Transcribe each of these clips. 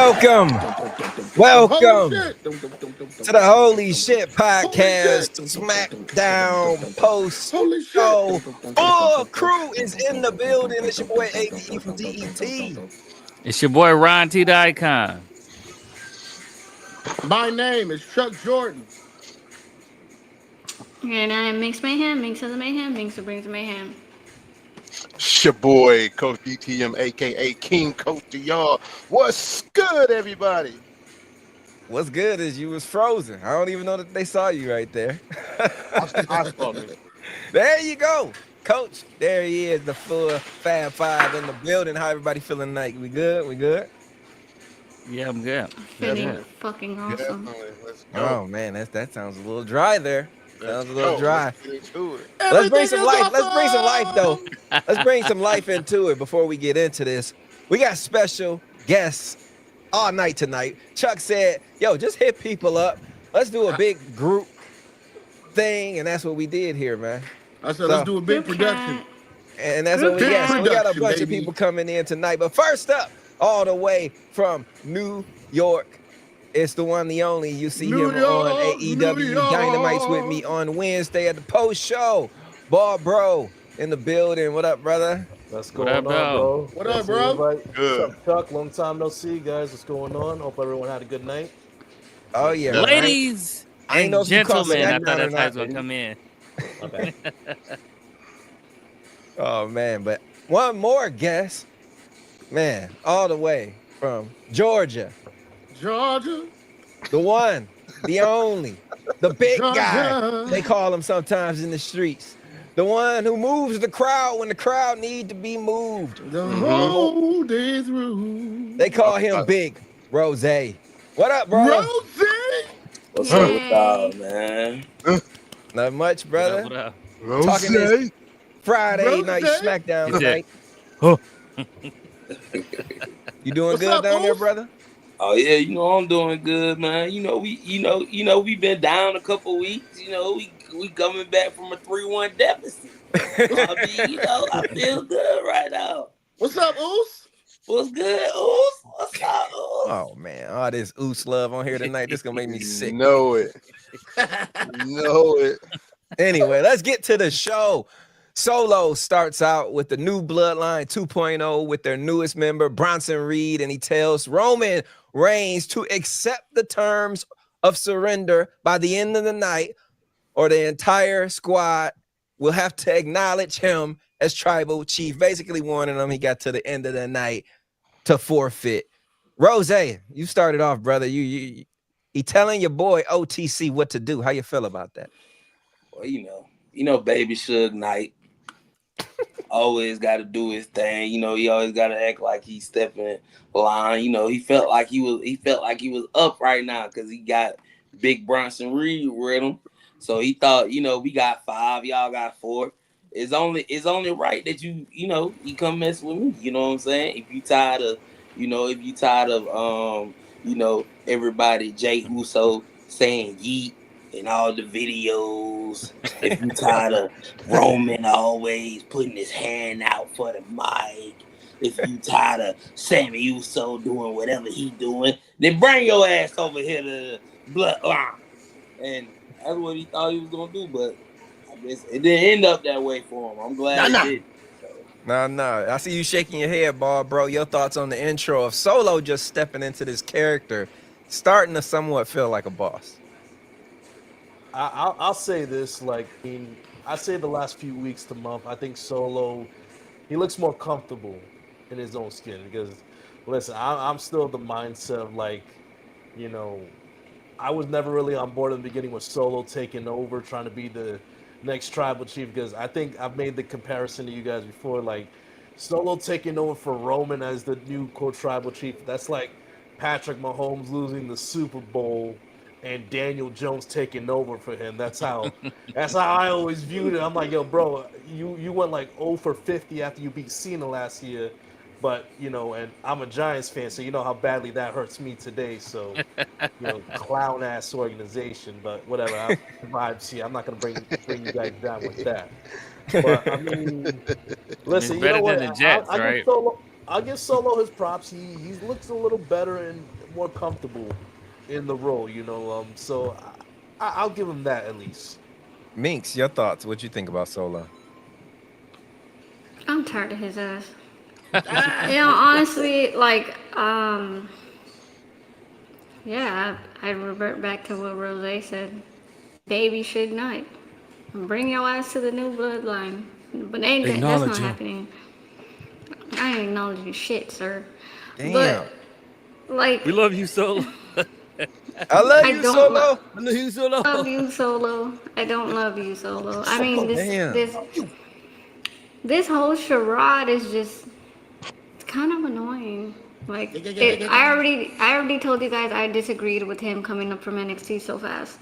Welcome to the Holy Shhh Podcast, Smackdown post show. Full crew is in the building. It's your boy ABE from DET. It's your boy Ron T. the Icon. My name is Chuck Jordan. And I'm Miinx Mayhem. Miinx of the Mayhem. Miinx who brings the mayhem. It's your boy, Coach DTM, a.k.a. King Coach to y'all. What's good, everybody? What's good is you was frozen. I don't even know that they saw you right there. I saw it. There you go. Coach, there he is, the full Fab Five in the building. How everybody feeling tonight? We good? We good? Yeah, I'm good. Feeling fucking awesome. Let's go. Oh, man, that sounds a little dry there. Sounds a little Let's dry. Let's get into it. Let's bring some life. Let's bring some life, though. Let's bring some life into it before we get into this. We got special guests all night tonight. Chuck said, yo, just hit people up. Let's do a big group thing. And that's what we did here, man. I said, let's do a big production. And that's what we got. So we got a bunch of baby. people coming in tonight. But first up, all the way from New York, it's the one, the only. You see New him York, on AEW New York. Dynamites with me on Wednesday at the post show. Ball Bro in the building. What up, brother? What's What going up, on, dog? bro? What up, bro? Good. What's up, Chuck? Long time no see, guys. What's going on? Hope everyone had a good night. Oh, yeah. man. Ladies I ain't know and if you called gentlemen, I Smackdown thought or that's how not, it's going to come in. Okay. Oh, man. But one more guest, man, all the way from Georgia. Georgia. The one, the only, the big guy, Georgia. they call him sometimes in the streets. The one who moves the crowd when the crowd need to be moved. The whole day through. They call him Big Rose. What up, bro? Rosie. What's Yay. up with y'all, man? Not much, brother. What up? Talking this Friday Rose. night Smackdown You tonight. You doing What's good up, down there, Oof? brother? Oh yeah, I'm doing good, man. We've been down a couple weeks. We coming back from a 3-1 deficit. I feel good right now. What's up, Oos? What's good, Oos? What's up, Oos? Oh man, all this oos love on here tonight. This gonna make me sick. Know it. Know it. Anyway, let's get to the show. Solo starts out with the new Bloodline 2.0 with their newest member, Bronson Reed, and he tells Roman Reigns to accept the terms of surrender by the end of the night, or the entire squad will have to acknowledge him as tribal chief, basically warning him he got to the end of the night to forfeit. Rose, you started off, brother. He telling your boy OTC what to do. How you feel about that? Well, Baby Suge Knight always got to do his thing. He always got to act like he's stepping line. He felt like he was up right now because he got Big Bronson Reed with him. So he thought, we got 5, y'all got 4. It's only right that you come mess with me. You know what I'm saying? If you tired of everybody Jay Uso saying yeet in all the videos, if you tired of Roman always putting his hand out for the mic, if you tired of Sammy Uso doing whatever he doing, then bring your ass over here to the Bloodline. And that's what he thought he was gonna do, but I guess it didn't end up that way for him. I'm glad it did. No. I see you shaking your head, bro. Your thoughts on the intro of Solo just stepping into this character, starting to somewhat feel like a boss. I'll say this, I say the last few weeks to month, I think Solo, he looks more comfortable in his own skin because, listen, I'm still the mindset of I was never really on board in the beginning with Solo taking over, trying to be the next tribal chief, because I think I've made the comparison to you guys before, Solo taking over for Roman as the new co-tribal chief. That's like Patrick Mahomes losing the Super Bowl and Daniel Jones taking over for him. That's how I always viewed it. I'm like, yo, bro, you went 0 for 50 after you beat Cena last year. But, and I'm a Giants fan, so you know how badly that hurts me today. So, clown-ass organization. But whatever, I'm vibes here. I'm not going to bring you guys down with that. But, I mean, listen, It's better you know what? than the Jets, I right? give Solo, I'll give Solo his props. He looks a little better and more comfortable in the role, you know. So I'll give him that at least. Miinx, your thoughts? What you think about Solo? I'm tired of his ass. Honestly, like, yeah, I revert back to what Rose said. Baby Suge Knight. Bring your ass to the new bloodline. But that's not happening. I ain't acknowledge you shit, sir. Damn. But, like, We love you, Solo. I love I you, don't Solo. I love you, Solo. love you, Solo. I don't love you, Solo. I mean, this whole charade is just, it's kind of annoying. Like, I already told you guys I disagreed with him coming up from NXT so fast.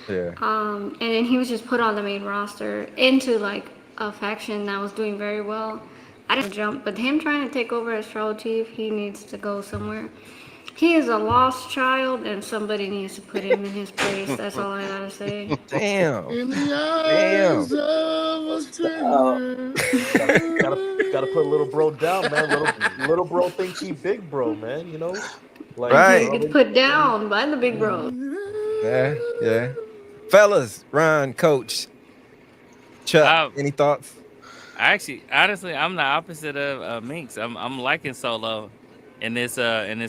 Yeah. And then he was just put on the main roster into like a faction that was doing very well. I didn't jump, but him trying to take over as Tribal Chief, he needs to go somewhere. He is a lost child, and somebody needs to put him in his place. That's all I gotta say. Damn. In the eyes of a stranger. Gotta put little bro down, man. Little bro thinks he big bro, man. You know, like Right. He gets put down by the big bro. Yeah. Fellas, Ron, Coach, Chuck, any thoughts? Actually, honestly, I'm the opposite of Miinx. I'm liking Solo in this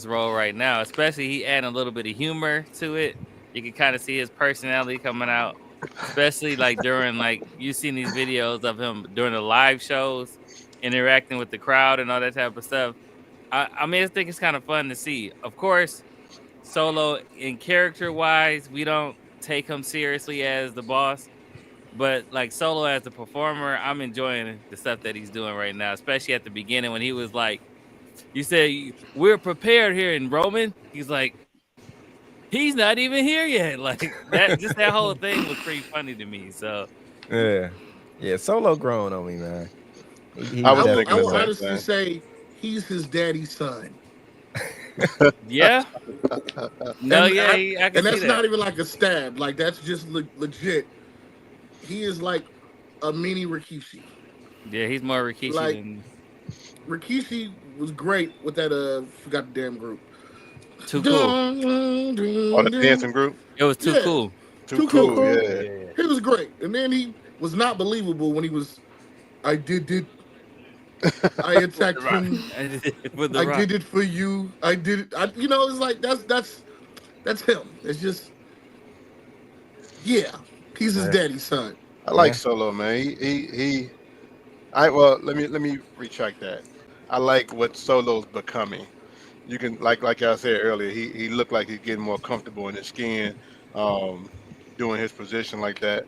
role right now. Especially he adding a little bit of humor to it. You can kind of see his personality coming out. Especially like during like you've seen these videos of him during the live shows, interacting with the crowd and all that type of stuff. I mean, I think it's kind of fun to see. Of course, Solo in character wise, we don't take him seriously as the boss. But like Solo as a performer, I'm enjoying the stuff that he's doing right now, especially at the beginning when he was like, you said, we're prepared here in Roman. He's like, he's not even here yet. Like that, just that whole thing was pretty funny to me. So yeah, Solo growing on me, man. I was I thinking will the same honestly thing. say he's his daddy's son. yeah, no, And yeah, I can and see that's that. not even like a stab. Like that's just legit. He is like a mini Rikishi. Yeah, he's more Rikishi Like- than Rikishi was great with that. Forgot the damn group. Too Cool. Or the dancing group. It was Too Yeah. Cool. Too Cool. cool. Yeah. He was great, and then he was not believable when he was. I did it. I attacked him. With the I Rock. did it for you. I did it. It's like that's him. It's just, yeah, he's his daddy's son. I like Yeah. Solo, man. Well, let me retract that. I like what Solo's becoming. You can like I said earlier, he looked like he's getting more comfortable in his skin, doing his position like that.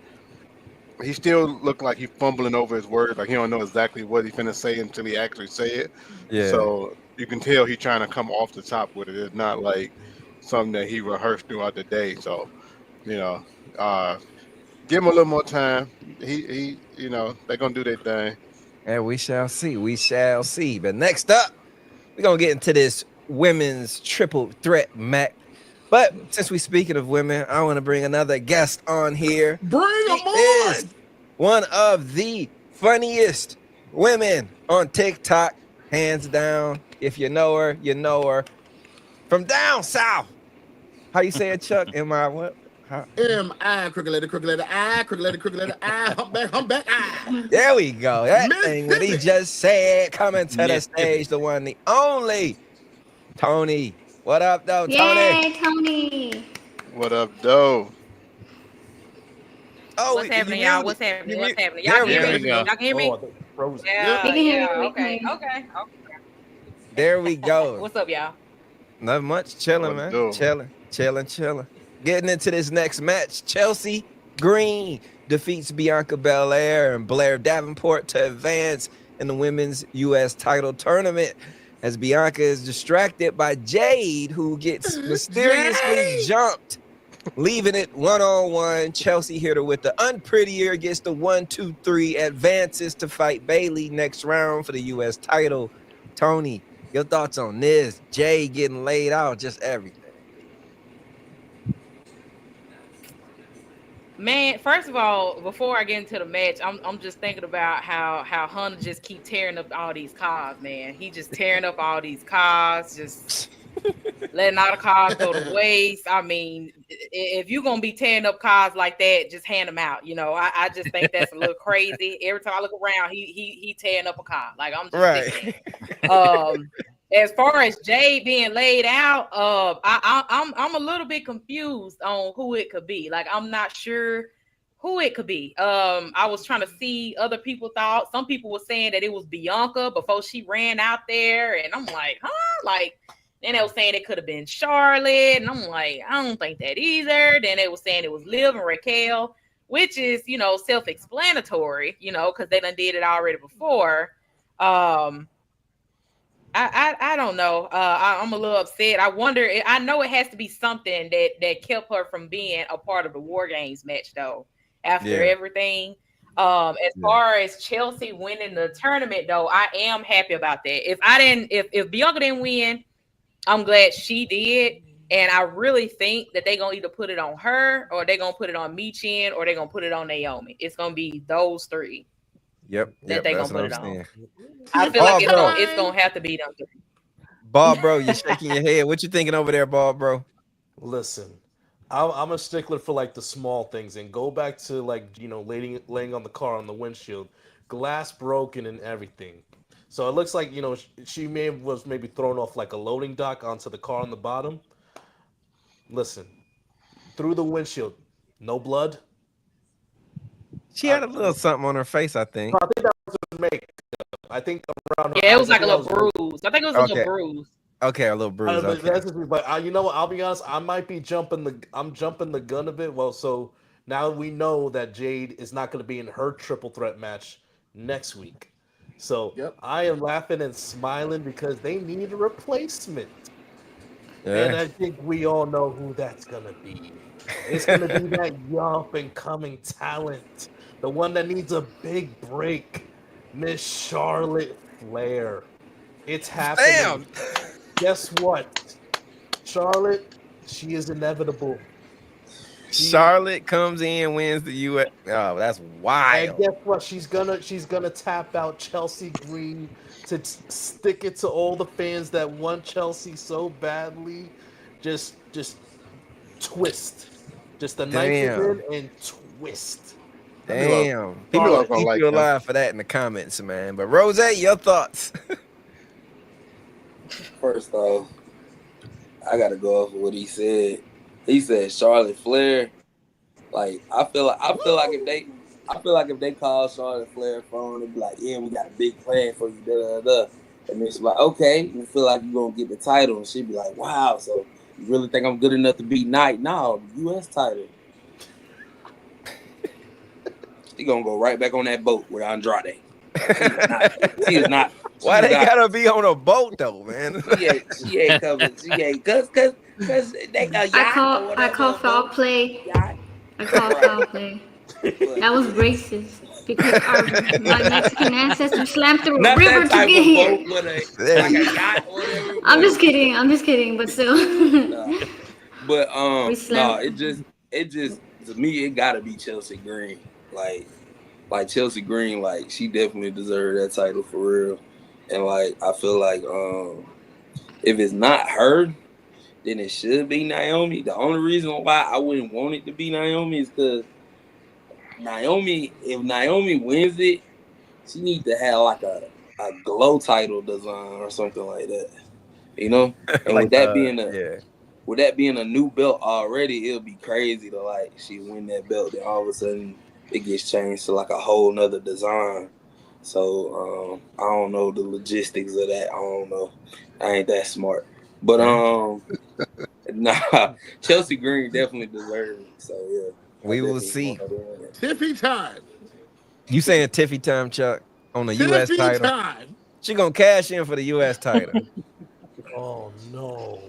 He still looked like he's fumbling over his words, like he don't know exactly what he's finna say until he actually say it. Yeah. So you can tell he's trying to come off the top with it. It's not like something that he rehearsed throughout the day. So, give him a little more time. He they're gonna do their thing. And we shall see. We shall see. But next up, we're going to get into this women's triple threat match. But since we're speaking of women, I want to bring another guest on here. Bring him She on. is one of the funniest women on TikTok, hands down. If you know her, you know her. From down south. How you say it, Chuck? Am I what? M-I, crooked letter, I, crooked letter, I, humpback, I. There we go. That thing what he Mississippi. just said. Coming to the Mississippi. stage, the one, the only Tony. What up, though, Tony? Yay, Tony! What up, though? Oh, What's happening, y'all? What's happening? What's happening? Y'all There can hear we me? go. Y'all can hear me? Oh, I think frozen. Yeah, We can hear yeah. you. Okay. There we go. What's up, y'all? Not much. Chilling, What man. do? Chilling. Getting into this next match. Chelsea Green defeats Bianca Belair and Blair Davenport to advance in the women's U.S. title tournament as Bianca is distracted by Jade, who gets mysteriously jumped, leaving it one-on-one. Chelsea hit her with the unprettier, gets the 1-2-3, advances to fight Bayley next round for the U.S. title. Tony, your thoughts on this? Jade getting laid out, just everything. Man, first of all, before I get into the match, I'm just thinking about how Hunter just keep tearing up all these cars, man. He just tearing up all these cars, just letting all the cars go to waste. I mean, if you're gonna be tearing up cars like that, just hand them out. You know, I just think that's a little crazy. Every time I look around, he tearing up a car. Like I'm just thinking. As far as Jade being laid out, I'm a little bit confused on who it could be. Like I'm not sure who it could be. I was trying to see other people thought. Some people were saying that it was Bianca before she ran out there, and I'm like, huh? Like then they were saying it could have been Charlotte, and I'm like, I don't think that either. Then they were saying it was Liv and Raquel, which is self-explanatory, because they done did it already before. I don't know. I'm a little upset. I wonder. I know it has to be something that kept her from being a part of the War Games match, though. After everything, as far as Chelsea winning the tournament, though, I am happy about that. If Bianca didn't win, I'm glad she did, and I really think that they're gonna either put it on her, or they're gonna put it on Michin, or they're gonna put it on Naomi. It's gonna be those three. Yep. That they gonna put it saying. on. I feel like it's gonna have to be them three. Bob, bro, you're shaking your head. What you thinking over there, Bob, bro? Listen, I'm a stickler for like the small things, and go back to laying on the car on the windshield, glass broken and everything. So it looks like she was maybe thrown off like a loading dock onto the car on the bottom. Listen, through the windshield, no blood. She had a little something on her face, I think. I think that was her makeup. I think around her it was eyes, like a little bruise. I think it was a little bruise. Okay, a little bruise. But you know what? I'll be honest. I might be jumping the gun a bit. Well, so now we know that Jade is not going to be in her triple threat match next week. So I am laughing and smiling because they need a replacement. Yeah. And I think we all know who that's going to be. It's going to be that young and coming talent. The one that needs a big break. Miss Charlotte Flair. It's happening. Damn. Guess what? Charlotte, she is inevitable. Charlotte comes in, wins the U.S. Oh, that's wild. And guess what? She's gonna tap out Chelsea Green to stick it to all the fans that want Chelsea so badly. Just twist. Just a knife in and twist. Damn. People are gonna keep you alive for that in the comments, man. But Rose, your thoughts? First off, I gotta go off of what he said. He said Charlotte Flair. Like I feel like if they call Charlotte Flair phone and be like, yeah, we got a big plan for you, da da da. And it's like, okay, you feel like you're gonna get the title, and she'd be like, wow, so you really think I'm good enough to beat Knight? No, the US title. She gonna go right back on that boat with Andrade. She is not. Why they gotta be on a boat though, man? She ain't coming. She ain't cause they got yacht. I call foul play. I call foul play. That was racist because my Mexican ancestors slammed through a river to get here. I'm just kidding, but still. But no, it just to me it gotta be Chelsea Green. Like Chelsea Green, like she definitely deserved that title for real. And like I feel like if it's not her, then it should be Naomi. The only reason why I wouldn't want it to be Naomi is because if Naomi wins it, she needs to have like a glow title design or something like that. You know? And like, with that being a new belt already, it'll be crazy to like she win that belt, then all of a sudden it gets changed to like a whole nother design. So I don't know the logistics of that. I don't know. I ain't that smart. But Chelsea Green definitely deserves it. So yeah. We will see. Tiffy time. You saying Tiffy time, Chuck, on the US title? Time. She gonna cash in for the US title. Oh no.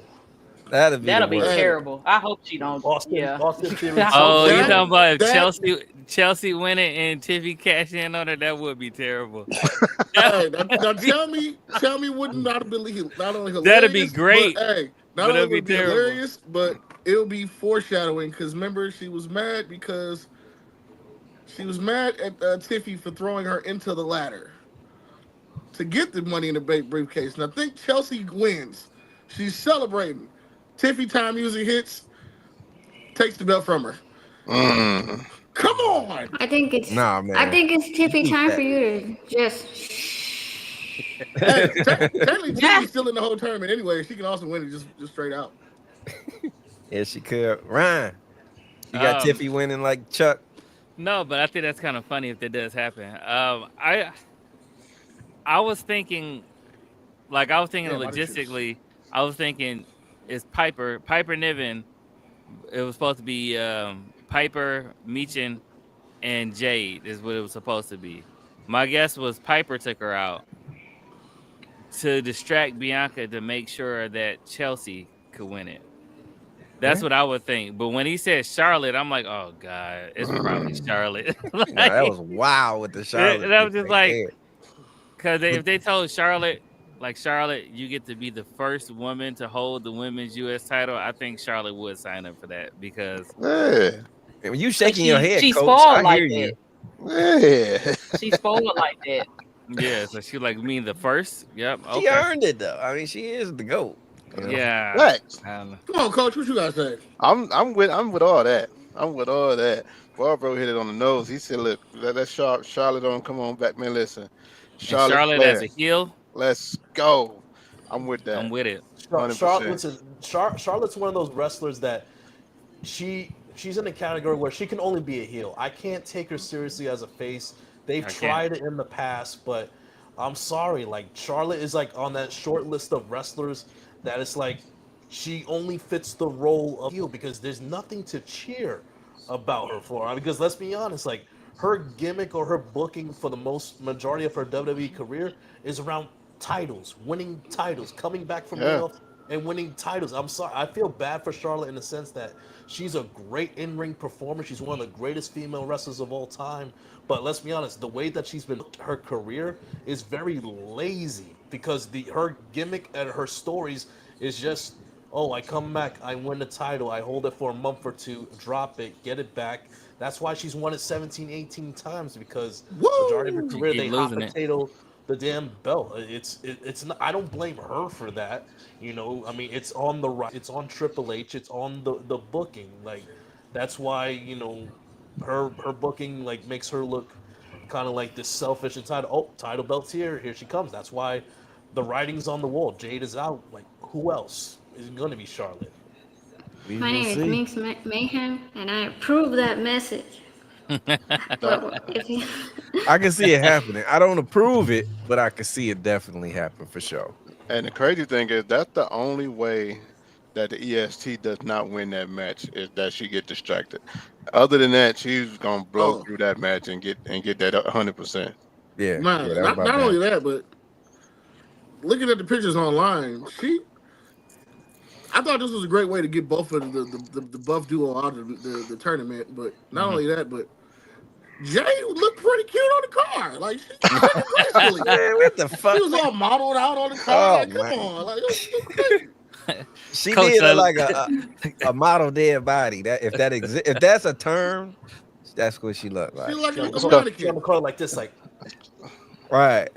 That'll be terrible. I hope she don't. Austin Theory. Oh, you talking about if Chelsea winning and Tiffy cash in on her? That would be terrible. Hey, now tell me would not only hilarious. That'd be great. But, hey, not only would be hilarious, but it'll be foreshadowing because remember she was mad because She was mad at Tiffy for throwing her into the ladder to get the Money in the Bank briefcase. And I think Chelsea wins. She's celebrating. Tiffy time music hits, takes the belt from her. Come on! I think it's man. I think it's Tiffy Keep time that. for you to just. Hey, technically, Tiffy's still in the whole tournament anyway. She can also win it just straight out. Yeah, she could. Ryan, you got Tiffy winning like Chuck. No, but I think that's kind of funny if that does happen. I was thinking, logistically. I was thinking, it's Piper Niven. It was supposed to be Piper, Meechin, and Jade is what it was supposed to be. My guess was Piper took her out to distract Bianca to make sure that Chelsea could win it. That's what I would think. But when he said Charlotte, I'm like, oh God, it's probably Charlotte. Like, that was wild with the Charlotte. And I was just like, because if they told Charlotte, like, Charlotte, you get to be the first woman to hold the women's U.S. title, I think Charlotte would sign up for that because when you shaking your head, she's Coach, spoiled I like hear that. you. She's spoiled like that. yeah, so she like me the first. Yep, okay. She earned it though. I mean, she is the GOAT. You know? Yeah. Facts. Come on, Coach. What you got to say? I'm with all that. I'm with all that. Barbaro hit it on the nose. He said, "Look, that Charlotte on. Come on back, man. Listen, Charlotte as a heel. Let's go. I'm with that. I'm with it. 100%. Charlotte's one of those wrestlers that she's in a category where she can only be a heel. I can't take her seriously as a face. They've tried it in the past, but I'm sorry. Like, Charlotte is like on that short list of wrestlers that it's like she only fits the role of heel because there's nothing to cheer about her for. Because let's be honest, like, her gimmick or her booking for the majority of her WWE career is around titles, winning titles, coming back from layoff and winning titles. I'm sorry, I feel bad for Charlotte in the sense that she's a great in-ring performer. She's one of the greatest female wrestlers of all time. But let's be honest, the way that she's been her career is very lazy because her gimmick and her stories is just, oh, I come back, I win the title, I hold it for a month or two, drop it, get it back. That's why she's won it 17, 18 times because majority of her career they hot potato the damn belt. It's not, I don't blame her for that. You know, I mean, it's on it's on Triple H, it's on the booking. Like, that's why, you know, her booking like makes her look kind of like this selfish entitled. Oh, title belt's here she comes. That's why the writing's on the wall. Jade is out. Like, who else is going to be Charlotte? My name is Miinx Mayhem, and I approve that message. I can see it happening. I don't approve it, but I can see it definitely happen for sure. And the crazy thing is that's the only way that the EST does not win that match is that she get distracted. Other than that, she's gonna blow through that match and get that 100%. Yeah. Man, not only that, but looking at the pictures online, I thought this was a great way to get both of the buff duo out of the tournament. But not only that, but Jay looked pretty cute on the car. Like, she Man, what the fuck? She was all modeled out on the car. Like, come on, like, she did look like a model dead body. That if that's a term, that's what she looked like. She looked like She on the car like this, like. Right.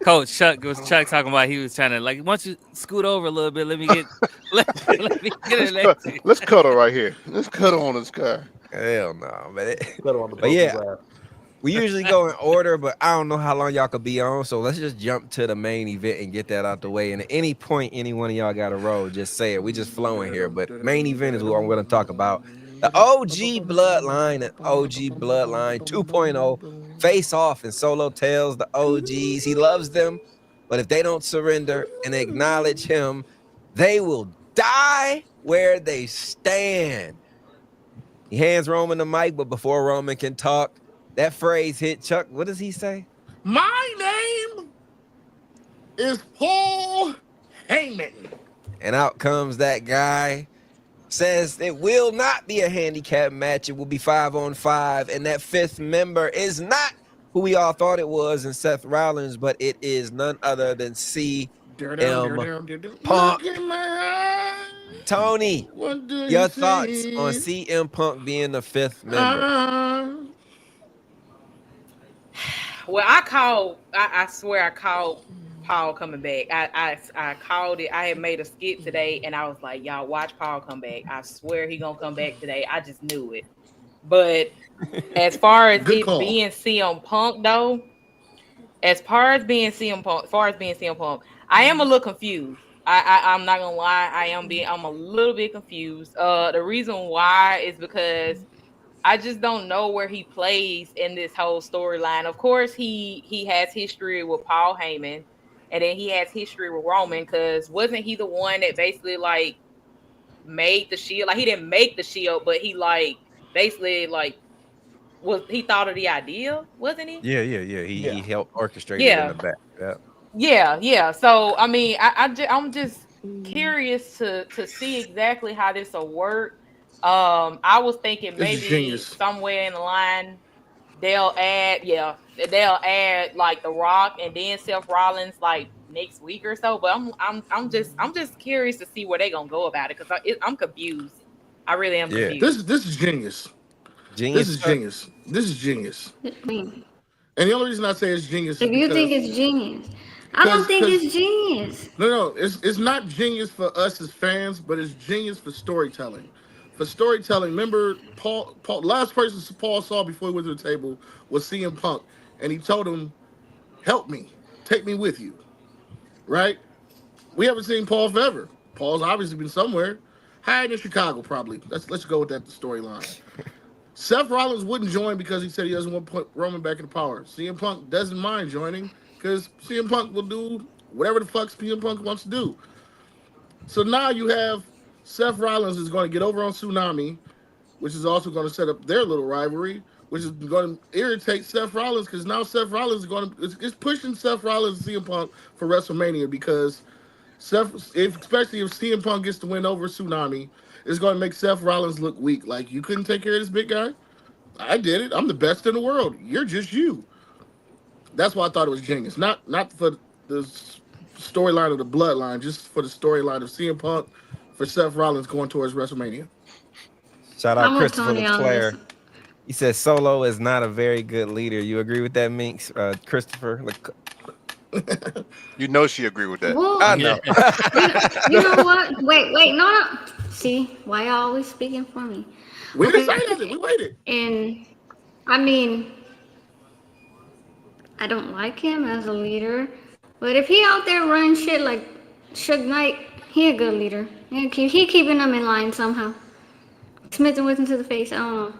Coach Chuck talking about he was trying to, like, once you scoot over a little bit, let me get it. Let's cuddle right here. Let's cuddle on this car. Hell no, man. But yeah, we usually go in order, but I don't know how long y'all could be on, so let's just jump to the main event and get that out the way. And at any point, any one of y'all got a roll, just say it. We just flowing here, but main event is what I'm going to talk about. The OG Bloodline and OG Bloodline 2.0 face off, and Solo tells the OGs he loves them, but if they don't surrender and acknowledge him, they will die where they stand. He hands Roman the mic, but before Roman can talk, that phrase hit Chuck. What does he say? My name is Paul Heyman. And out comes that guy. Says it will not be a handicap match. It will be 5-on-5. And that fifth member is not who we all thought it was in Seth Rollins, but it is none other than CM Punk. Tony, What do your you thoughts on say? CM Punk being the 5th member? Well, I swear I called Paul coming back. I called it. I had made a skit today, and I was like, y'all watch Paul come back. I swear he gonna come back today. I just knew it. But as far as Good it call. being CM Punk though, as far as being CM Punk, I am a little confused. I'm not gonna lie, I'm a little bit confused. The reason why is because I just don't know where he plays in this whole storyline. Of course, he has history with Paul Heyman, and then he has history with Roman, because wasn't he the one that basically like made the Shield? Like, he didn't make the Shield, but he like basically like he thought of the idea, wasn't he? Yeah. He helped orchestrate it in the Yeah. back. Yeah. So I mean, I'm just curious to see exactly how this will work. I was thinking This is maybe genius. somewhere in the line they'll add like The Rock and then Seth Rollins like next week or so. But I'm just curious to see where they're gonna go about it, because I'm confused. I really am Yeah. confused. This is genius. Genius. This is genius. This is genius. I mean, And the only reason I say it's genius is if you because think it's genius, I don't think it's genius. no, it's not genius for us as fans, but it's genius for storytelling. For storytelling, remember Paul last person Paul saw before he went to the table was CM Punk, and he told him, "Help me, take me with you." Right? We haven't seen Paul forever. Paul's obviously been somewhere, hiding in Chicago probably. Let's go with that storyline. Seth Rollins wouldn't join because he said he doesn't want to put Roman back in power. CM Punk doesn't mind joining because CM Punk will do whatever the fuck CM Punk wants to do. So now you have Seth Rollins is going to get over on Tsunami, which is also going to set up their little rivalry, which is going to irritate Seth Rollins, because now Seth Rollins is going to it's pushing Seth Rollins and CM Punk for WrestleMania, because especially if CM Punk gets to win over Tsunami, it's going to make Seth Rollins look weak. Like, you couldn't take care of this big guy? I did it. I'm the best in the world. You're just you. That's why I thought it was genius. Not for the storyline of the bloodline, just for the storyline of CM Punk for Seth Rollins going towards WrestleMania. Shout out I'm with Christopher Tony on LeClaire. this. He said Solo is not a very good leader. You agree with that, Miinx? Christopher? You know she agreed with that. Well, I know. you know what? Wait, no. See, why y'all always speaking for me? We didn't say nothing. We waited. And I mean, I don't like him as a leader, but if he out there running shit like Suge Knight, he a good leader. He keeping them in line somehow. Smith and Wesson to the face. I don't know.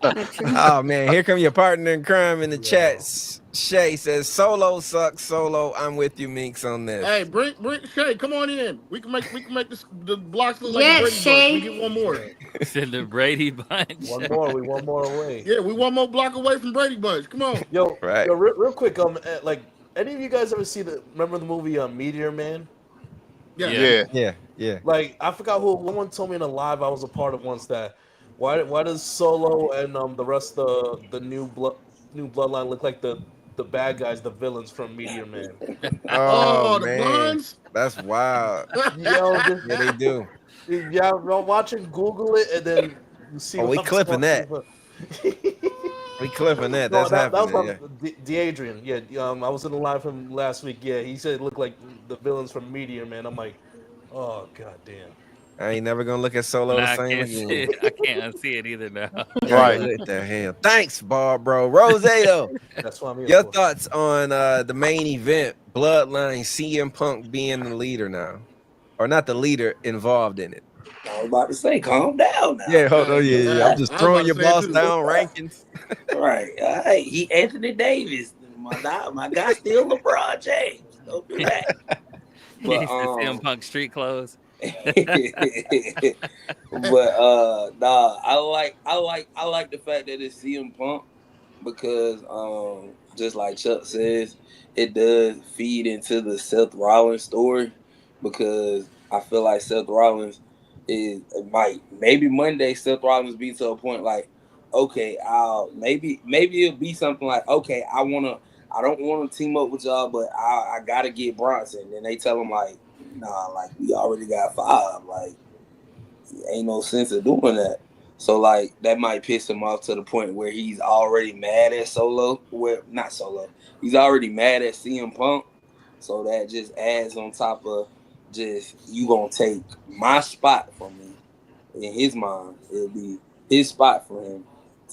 That's true. Oh man, here come your partner in crime in the chat. Shay says Solo sucks. Solo, I'm with you, Miinx, on this. Hey, bring Shay, come on in. We can make the blocks look like Yes, a Brady Shay. Bunch. We get one more. Said the Brady Bunch. We one more away. Yeah, we one more block away from Brady Bunch. Come on. Yo, Right. real quick, like, any of you guys ever remember the movie Meteor Man? Yeah. Yeah. Like, I forgot who. Someone told me in a live I was a part of once that why does Solo and the rest of the new bloodline look like the bad guys, the villains from Meteor Man? Oh, the man, blondes? that's wild. Yo, Yeah, they do. Yeah, watch and Google it, and then you see. Oh, we what I'm clipping that. talking We clipping that. No, That's happening. that was D'Adrian. Yeah, I was in the live from last week. Yeah, he said it looked like the villains from Meteor Man. I'm like, oh goddamn. I ain't never gonna look at Solo Nah, the I same can't see again. it. I can't unsee it either now. Right. What the hell? Thanks, Bro. Rose though. That's what I'm here Your for. thoughts on the main event, Bloodline, CM Punk being the leader now, or not the leader, involved in it? I was about to say, calm down now. Yeah, hold on. Yeah. I'm just I was throwing about your to say boss too. down rankings. Right. All right. He Anthony Davis. My guy still LeBron James. Don't do that. He But, said CM Punk street clothes. but nah, I like the fact that it's CM Punk, because just like Chuck says, it does feed into the Seth Rollins story, because I feel like Seth Rollins maybe Monday Seth Rollins be to a point like, okay, maybe it'll be something like, okay, I don't want to team up with y'all, but I gotta get Bronson. And they tell him like, nah, like we already got 5. Like, ain't no sense of doing that. So like that might piss him off to the point where he's already mad at Solo. Well, not Solo. He's already mad at CM Punk. So that just adds on top of just you gonna take my spot from me. In his mind, it'll be his spot for him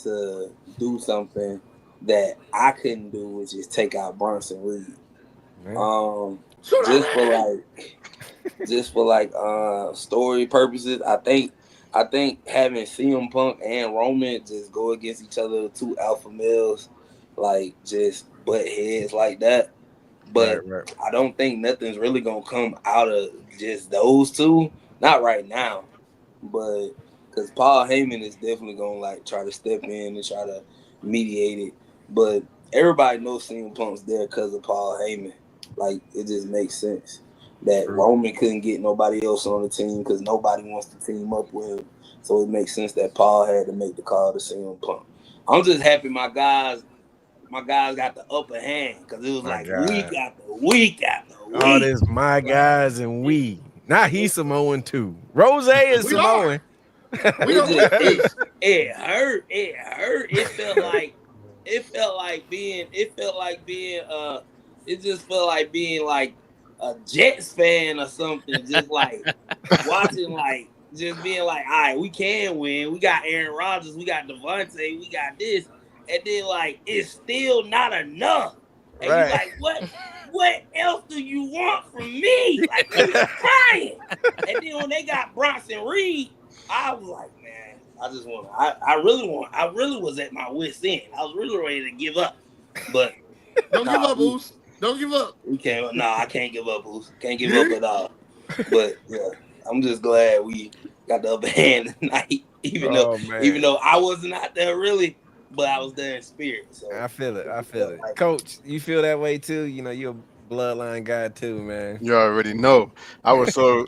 to do something that I couldn't do, which is take out Bronson Reed. Just for story purposes, I think having CM Punk and Roman just go against each other, the 2 alpha males, like just butt heads like that. But right. I don't think nothing's really gonna come out of just those 2. Not right now, but because Paul Heyman is definitely gonna like try to step in and try to mediate it. But everybody knows CM Punk's there because of Paul Heyman. Like it just makes sense that Roman couldn't get nobody else on the team because nobody wants to team up with him. So it makes sense that Paul had to make the call to CM Punk. I'm just happy my guys got the upper hand because it was week after week after week. All this my guys and we. Now he's Samoan too. Rose is Samoan. It hurt. It just felt like being like a Jets fan or something. Just like watching, like just being like, all right, we can win. We got Aaron Rodgers, we got Devontae, we got this. And then like it's still not enough. And you're like, what else do you want from me? Like you're crying. And then when they got Bronson Reed, I was like, man, I really was at my wit's end. I was really ready to give up. But don't give up, Oos. Don't give up. I can't give up, Oos. Can't give up at all. But yeah, I'm just glad we got the upper hand tonight. Even though I wasn't out there really. But I was there in spirit. So I feel it. Coach, you feel that way too? You know, you're a bloodline guy too, man. You already know. I was so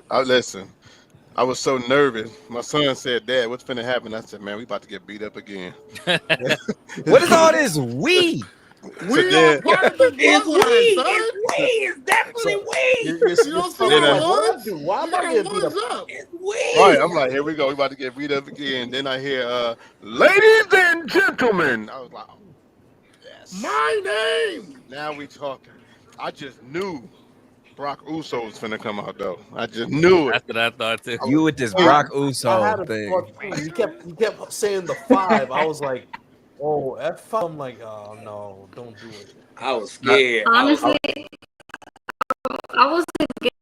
nervous. My son said, Dad, what's finna happen? I said, man, we about to get beat up again. What is all this we? We are part of the bloodline, son. It's definitely we. You don't see that? Why am I getting beat up? It's we. All right, I'm like, here we go. We about to get beat up again. Then I hear, ladies and gentlemen. I was like, oh, yes. My name. Now we talking. I just knew Brock Uso was finna come out though. I just knew it. That's what I thought too. You with this Brock Uso thing. You kept saying the 5. I was like, oh, F5. I'm like, oh no, don't do it. I was scared. Honestly, I was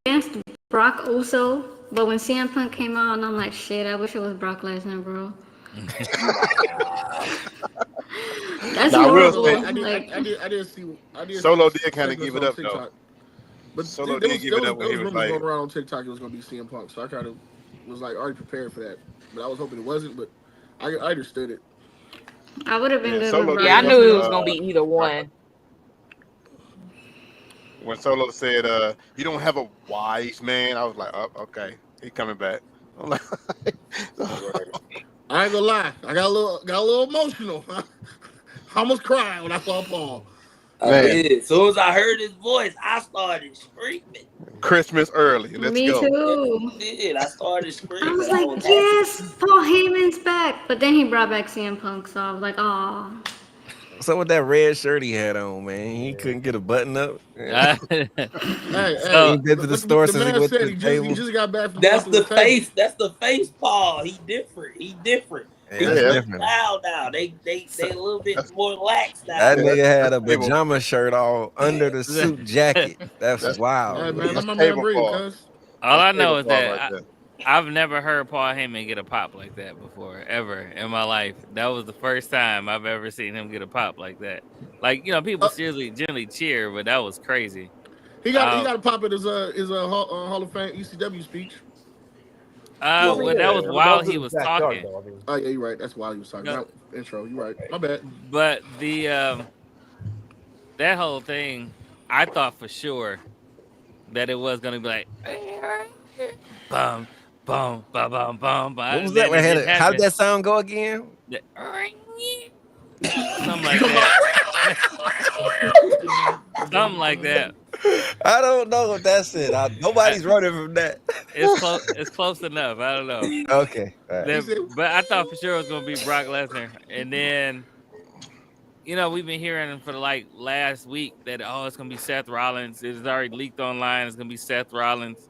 against Brock Uso, but when CM Punk came out, and I'm like, shit, I wish it was Brock Lesnar, bro. That's horrible. I did see. Solo did kind of give it up though. But Solo did give it up when he was like, going around on TikTok it was going to be CM Punk, so I kind of was like already prepared for that. But I was hoping it wasn't, but I understood it. I would have been good Solo with Yeah, I Brock. knew it was gonna be either one. when Solo said, "You don't have a wise man," I was like, "Oh, okay, he coming back." I'm like, I ain't gonna lie, I got a little emotional. I almost cried when I saw Paul. I did. As soon as I heard his voice, I started screaming. Christmas early. Let's Me go. too. I did. I started screaming. I was like, yes, Paul Heyman's back. But then he brought back CM Punk, so I was like, oh. So with that red shirt he had on, man, he couldn't get a button up. Hey, he did to the store the since he man went to said the he table. just got back from That's walking the the table. face. That's the face, Paul. He different. Yeah, He's that's different. loud now. They a little bit more lax now. That nigga had a pajama shirt all under the suit jacket. That's wild. Hey, man, That's let my man table breathe, Paul. cuz. All I know Table is Paul that right there. I've never heard Paul Heyman get a pop like that before, ever in my life. That was the first time I've ever seen him get a pop like that. Like, you know, people generally cheer, but that was crazy. He got to pop at his Hall of Fame ECW speech. Well, that was while he was talking. Oh yeah, you're right. That's while he was talking. No. Not intro. You're right. My bad. But the that whole thing, I thought for sure that it was gonna be like bum bum bum bum bum. What was that? How did that sound go again? Something like that. Something like that. I don't know if that's it. Nobody's running from that. It's close. It's close enough. I don't know. Okay. All right. But I thought for sure it was gonna be Brock Lesnar, and then we've been hearing for like last week that it's gonna be Seth Rollins. It's already leaked online. It's gonna be Seth Rollins,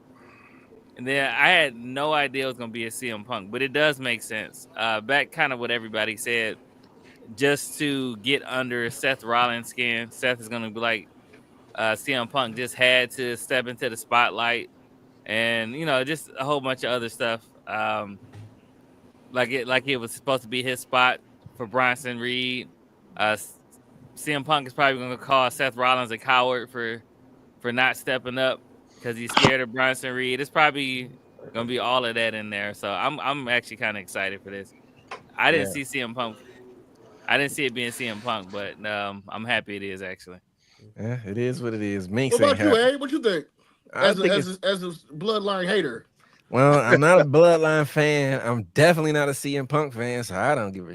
and then I had no idea it was gonna be a CM Punk, but it does make sense. Back kind of what everybody said, just to get under Seth Rollins' skin. Seth is gonna be like CM Punk just had to step into the spotlight, and just a whole bunch of other stuff. Like it was supposed to be his spot for Bronson Reed. CM Punk is probably going to call Seth Rollins a coward for not stepping up because he's scared of Bronson Reed. It's probably going to be all of that in there. So I'm actually kind of excited for this. I didn't see CM Punk. I didn't see it being CM Punk, but I'm happy it is actually. Yeah, it is what it is. Miinx What about ain't you, happy. Abe? What you think? I As think a bloodline hater. Well, I'm not a Bloodline fan. I'm definitely not a CM Punk fan, so I don't give a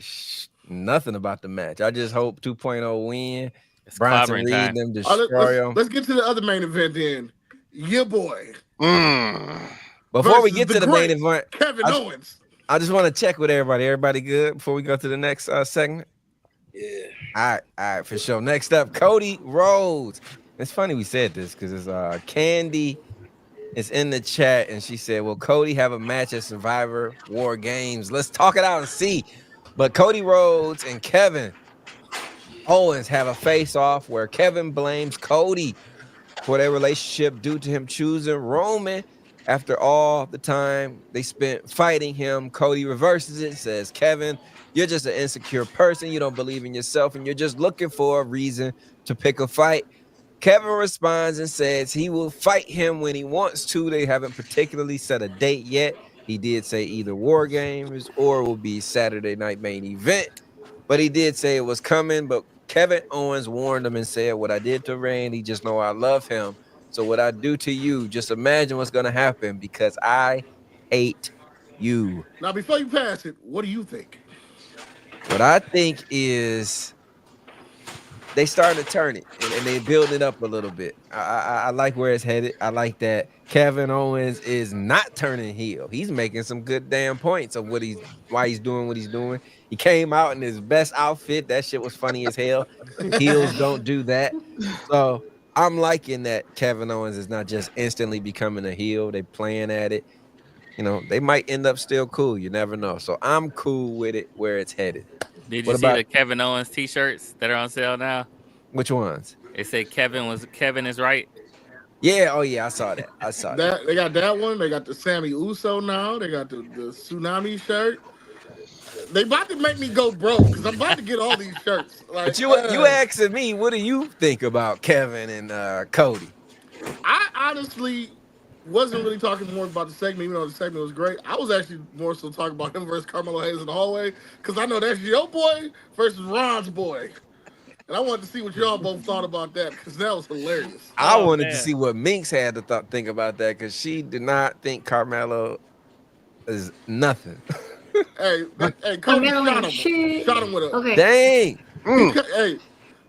nothing about the match. I just hope 2.0 win. It's Bronson clobbering Reed time. them destroy him. Let's get to the other main event then. Your boy. Before we versus get the to the main great event, Kevin Owens. I just want to check with everybody. Everybody good before we go to the next segment? Yeah. All right, for sure. Next up, Cody Rhodes. It's funny we said this because it's Candy is in the chat and she said, "Will Cody have a match at Survivor War Games? Let's talk it out and see." But Cody Rhodes and Kevin Owens have a face-off where Kevin blames Cody for their relationship due to him choosing Roman. After all the time they spent fighting him, Cody reverses it and says, "Kevin, you're just an insecure person. You don't believe in yourself, and you're just looking for a reason to pick a fight." Kevin responds and says he will fight him when he wants to. They haven't particularly set a date yet. He did say either War Games or it will be Saturday Night Main Event, but he did say it was coming. But Kevin Owens warned him and said, "What I did to Randy, just know I love him. So what I do to you, just imagine what's going to happen because I hate you." Now, before you pass it, what do you think? What I think is they starting to turn it and they building it up a little bit. I like where it's headed. I like that Kevin Owens is not turning heel. He's making some good damn points of why he's doing what he's doing. He came out in his best outfit. That shit was funny as hell. Heels don't do that. So I'm liking that Kevin Owens is not just instantly becoming a heel. They playing at it. They might end up still cool. You never know. So I'm cool with it where it's headed. Did you see the Kevin Owens t-shirts that are on sale now? Which ones? They say Kevin is right. Yeah, oh yeah, I saw that. They got that one. They got the Sammy Uso now. They got the tsunami shirt. They about to make me go broke because I'm about to get all these shirts. But you asking me, what do you think about Kevin and Cody? I honestly wasn't really talking more about the segment, even though the segment was great. I was actually more so talking about him versus Carmelo Hayes in the hallway because I know that's your boy versus Ron's boy. And I wanted to see what y'all both thought about that because that was hilarious. I wanted to see what Miinx had to think about that because she did not think Carmelo is nothing. Hey, Cody shot him with a... Okay. Dang. Hey,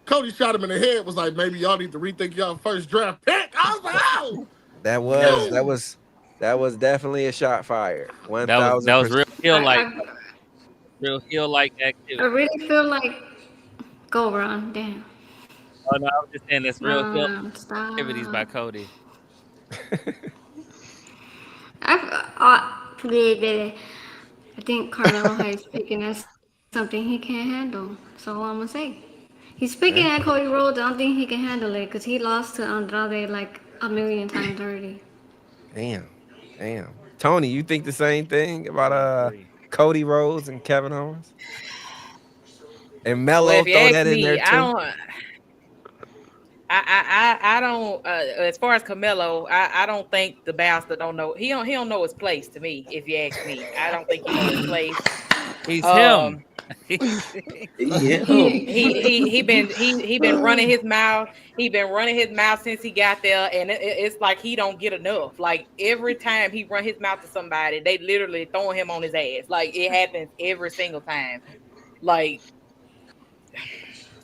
Cody shot him in the head, was like, maybe y'all need to rethink y'all first draft pick. I was like, oh! That was definitely a shot fired. 1,000%. That was real heel like activity. I really feel like go Ron, damn. Oh no, I was just saying that's real heel activities by Cody. I think Carmelo Hayes picking as something he can't handle. That's all I'm gonna say. He's picking at Cody Rhodes. I don't think he can handle it because he lost to Andrade like a million times already. Damn. Tony, you think the same thing about Cody Rhodes and Kevin Owens? And Melo throw that in there too. I don't. As far as Carmelo, I don't think the bastard don't know. He don't know his place. To me, if you ask me, I don't think he knows his place. He's him. He been running his mouth. He been running his mouth since he got there, and it's like he don't get enough. Like every time he run his mouth to somebody, they literally throwing him on his ass. Like it happens every single time. Like,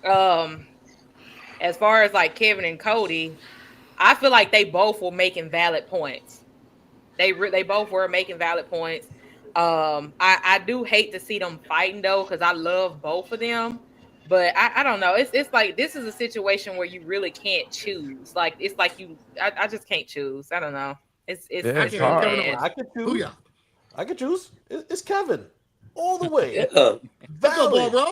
as far as like Kevin and Cody, I feel like they both were making valid points. They both were making valid points. I do hate to see them fighting though, because I love both of them. But I don't know. It's like this is a situation where you really can't choose. Like it's like I just can't choose. I don't know. It's hard. bad. I could choose. Booyah. I could choose. It's Kevin, all the way. Yeah. Let's go, Valid. bro.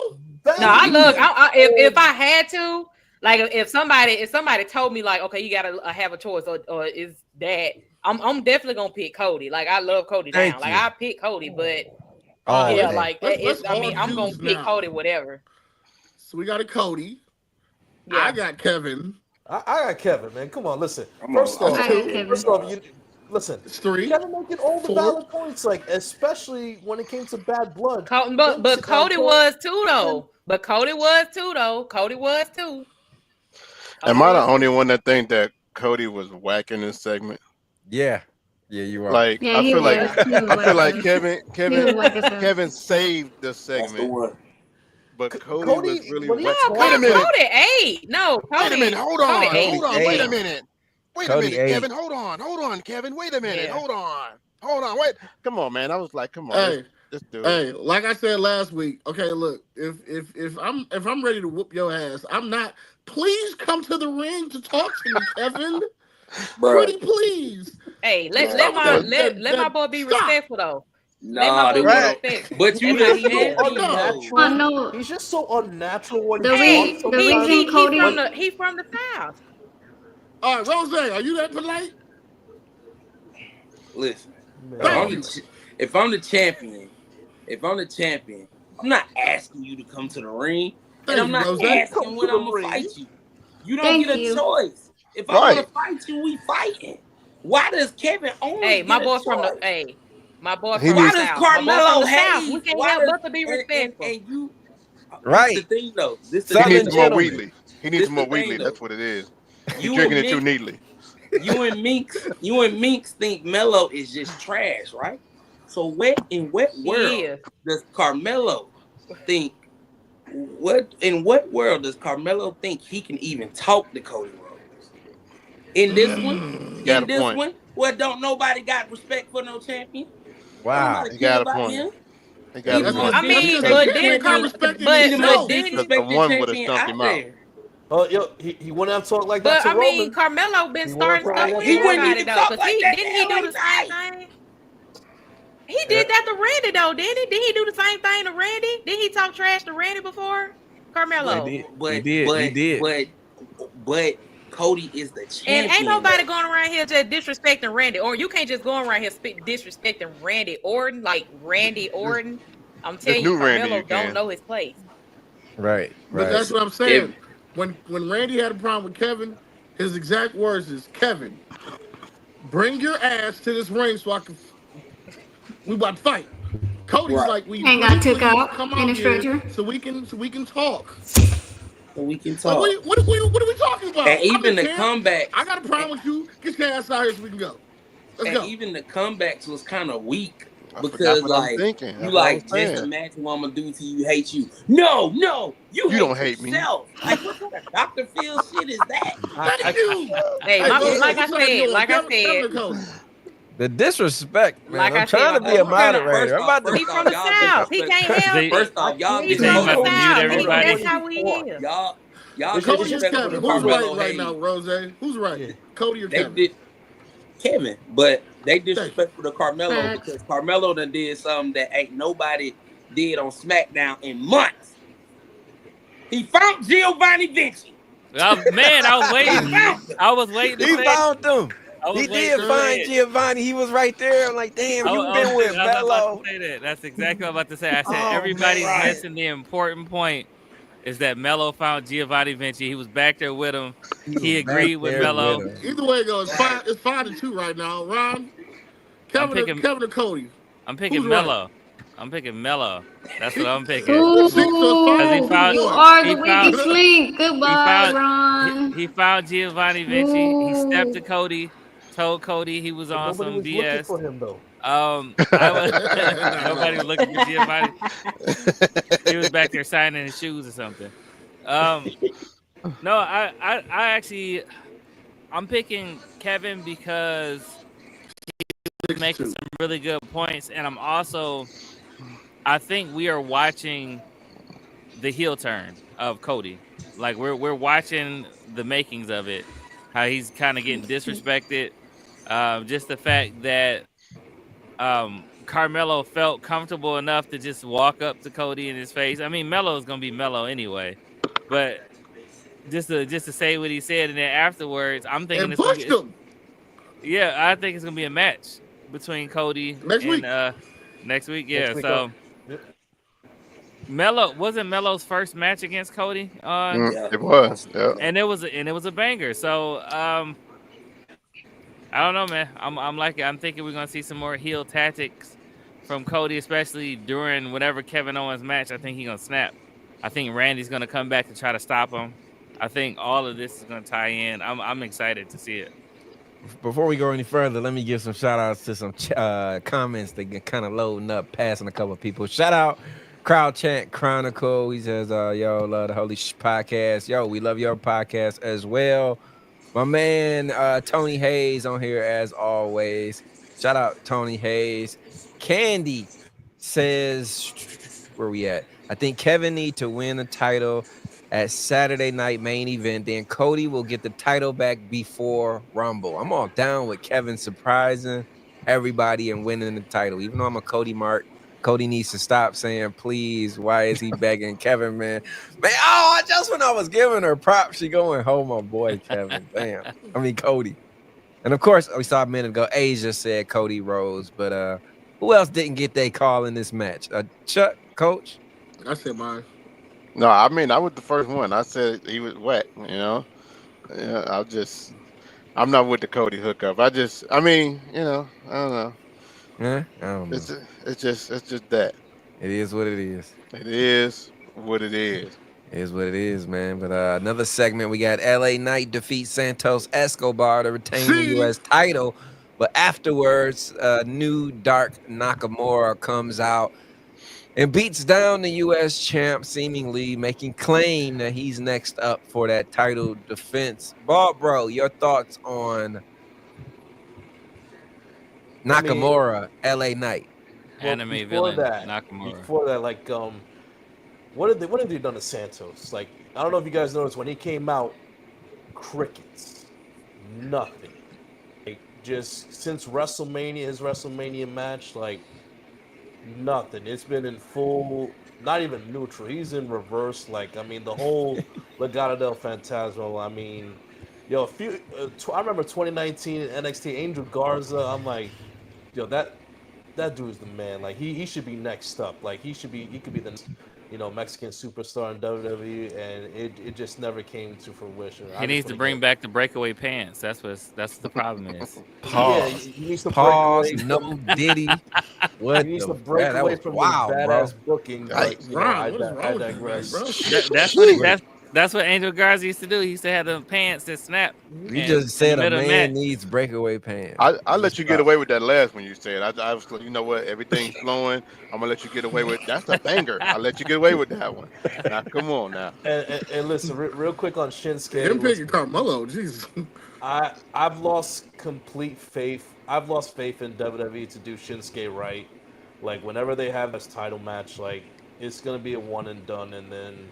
Valid. No, I look. If I had to, like, if somebody told me, like, okay, you gotta have a choice, or is that I'm definitely gonna pick Cody. Like, I love Cody Thank now. you. Like, I pick Cody, but Oh, yeah, man. like, Let's I mean, all I'm gonna choose pick now. Cody, whatever. So we got a Cody. Yeah. I got Kevin. I got Kevin, man. Come on, listen. I'm First on- off, I got Kevin. listen. It's 3. Kevin making all the 4. valid points, like especially when it came to bad blood. But Cody was too though. Cody was too. Am I the only one that think that Cody was whack in this segment? Yeah, you are. Like Yeah, I he feel like was. He was I feel like whack. Kevin saved the That's the segment, one. but Cody Cody- was really well, he- whack. No, Wait a minute. Cody 8. No, Cody. Wait a minute. Hold on. Cody 8. Hold on. Wait a minute. Wait a Cody minute, 8. Kevin. Hold on, Kevin. Wait a minute. Yeah. Hold on. Wait. Come on, man. I was like, come on. Hey, Let's do it. hey, like I said last week. Okay, look, if I'm ready to whoop your ass, I'm not. Please come to the ring to talk to me, Kevin. Bro, Pretty please. Hey, let my boy be Stop. respectful though. Let nah, my they boy Right. be respectful. But you That's how the he is. champion, Unnatural. though. I know. He's just so unnatural when The he Hey, talks the sometimes. reason Cody- he from the South. All right, Rose, are you that polite? Listen, Man. Thank you. if I'm the champion, I'm not asking you to come to the ring, Thank and I'm you, not Rose. asking Come when to the I'm gonna ring. fight you. You don't Thank get a you. choice. If I Right. want to fight you, we fighting. Why does Kevin only Hey, my get a boy from the choice? my boy He from Why the does South. My boy Carmelo from the South. We Hayes? can't Why help does- but to be respectful. and you, Right. This the thing though. This the He Southern thing. needs more gentleman. Wheatley. He needs This more the thing, Wheatley. though. That's what it is. He's You drinking and it too Miinx- neatly. You and Miinx think Melo is just trash, right? So in what world is. does Carmelo think? In what world does Carmelo think he can even talk to Cody Rhodes? In this one, Got in a this point. one, well, don't nobody got respect for no champion. Wow. Nobody He care got a about point. him. He got a That's point. because- I mean, that's but because Kevin got didn't respect in but himself. didn't Because the one would've champion stumped out him out. there. Oh, yo, he wouldn't have talked like that But to I mean, Roman. Carmelo been He starting won't stuff talk with like that. He wouldn't everybody even though. talk Cause like that didn't he to do the same thing? He did that to Randy though, didn't he? Did he do the same thing to Randy? Did he talk trash to Randy before? Carmelo. He But did. But Cody is the champion. And ain't nobody going around here just disrespecting Randy. Or you can't just go around here disrespecting Randy Orton, like Randy Orton. I'm telling you, new Randy Carmelo you don't can. know his place. Right. But that's what I'm saying. When Randy had a problem with Kevin, his exact words is, Kevin, bring your ass to this ring so I can. We about to fight. Cody's Right. like, we And got took out come in out a here stretcher. so we can talk. So we can Like, talk. what are we talking about? And even I'm the in camp. comeback. I got a problem with you. Get your ass out here so we can go. Let's And go. even the comebacks was kind of weak I because forgot what I'm like thinking. you That's what I like was just saying. imagine what I'm gonna do to you, hate you. No, you don't hate me. yourself. Like what kind of Dr. Phil shit is that? Thank you. Hey, Hey, Rose, like I what's up, you said, doing? like I Kevin said, or Cody? The disrespect, man. Like I I'm said, trying to my be a boy from the- moderator. I'm about he to. from the y'all South. He can't disrespect- help it. First off, y'all He's You think from he the about to mute South. everybody? That's how he is. y'all It's Cody or disrespectful Kevin? to Who's Carmelo right Hayes. now, Rose? Who's right? Yeah. Cody or They Kevin? did Kevin, but they disrespectful to Carmelo Facts. because Carmelo done did something that ain't nobody did on SmackDown in months. He found Giovanni Vinci. Man, I was waiting. I was waiting to He say. found them. I was He waiting did to find say it. Giovanni. He was right there. I'm like, damn, you been with I was about Melo. to say that. That's exactly what I'm about to say. I said Oh, everybody's man. missing the important point. Is that Melo found Giovanni Vinci? He was back there with him. He agreed with There Melo. with him. Either way it goes, it's 5-2 right now. Ron, picking- Kevin or Cody? I'm picking Who's right? Melo. I'm picking Melo. That's what I'm picking. Ooh, Six or five? He found- you are he the found- weakest link. Goodbye, Ron. He found Giovanni Vinci. He stepped to Ooh. Cody, told Cody he was on Nobody some was looking BS. for him though. Nobody was looking for Giovanni. He was back there signing his shoes or something. No, I actually, I'm picking Kevin because he's making 6-2. some really good points, and I think we are watching the heel turn of Cody. Like we're watching the makings of it, how he's kind of getting disrespected. Just the fact that Carmelo felt comfortable enough to just walk up to Cody in his face. I mean, Melo is gonna be Melo anyway, but just to say what he said, and then afterwards, I'm thinking And pushed him yeah, I think it's gonna be a match between Cody next and week. next week. Next Yeah, week so yep. Melo wasn't Melo's first match against Cody on, Yeah. It was. Yeah. and it was a banger. So I don't know, man. I'm thinking we're gonna see some more heel tactics from Cody, especially during whatever Kevin Owens match. I think he's gonna snap. I think Randy's gonna come back to try to stop him. I think all of this is gonna tie in. I'm excited to see it. Before we go any further, let me give some shout outs to some comments that get kind of loading up, passing a couple of people. Shout out Crowd Chant Chronicle. He says, yo, love the Holy Shhh Podcast. Yo, we love your podcast as well. My man Tony Hayes on here as always. Shout out Tony Hayes. Candy says, where we at? I think Kevin need to win the title at Saturday night main event. Then Cody will get the title back before Rumble. I'm all down with Kevin surprising everybody and winning the title. Even though I'm a Cody mark, Cody needs to stop saying, please, why is he begging Kevin, man? Man, oh, just when I was giving her props, she going home, my boy, Kevin. Damn. I mean, Cody. And of course, we saw a minute ago, Asia said Cody Rhodes, but who else didn't get their call in this match? Chuck, Coach? I said mine. No, I mean I was the first one. I said he was wet. You know. Yeah, I'm not with the Cody hookup. I mean, I don't know. Yeah, I don't know. It's just that. It is what it is. It is what it is. It is what it is, man. But another segment, we got LA Knight defeat Santos Escobar to retain the U.S. title. But afterwards, new Dark Nakamura comes out and beats down the U.S. champ, seemingly making claim that he's next up for that title defense. Bro, your thoughts on Nakamura, LA Knight? Anime before villain Nakamura. Before that, like, what have they done to Santos? Like, I don't know if you guys noticed when he came out, crickets, nothing. Like, just since WrestleMania, his WrestleMania match, like, nothing. It's been in full, not even neutral. He's in reverse. Like, I mean, the whole Legado del Fantasma. I mean, yo, I remember 2019 NXT Angel Garza. I'm like, yo, that dude's the man. Like, he should be next up. Like, he could be the Mexican superstar in WWE, and it just never came to fruition. He needs to bring back the breakaway pants. That's the problem is. Yeah, he needs to Pause. break away. No Diddy. What? He needs the to break that away was from wild, the bro. badass booking. But, Ron, what is I wrong with you, digress. bro? That's what Angel Garza used to do. He used to have the pants that snap. You and just said in the a middle of man match. needs breakaway pants. I let you get away with that last one you said. I was like, you know what? Everything's flowing. I'm gonna let you get away with. That's a banger. I let you get away with that one. Now, come on now. And listen, real quick on Shinsuke. Him picking Carmelo, Jesus. I've lost complete faith. I've lost faith in WWE to do Shinsuke right. Like, whenever they have this title match, like, it's gonna be a one and done, and then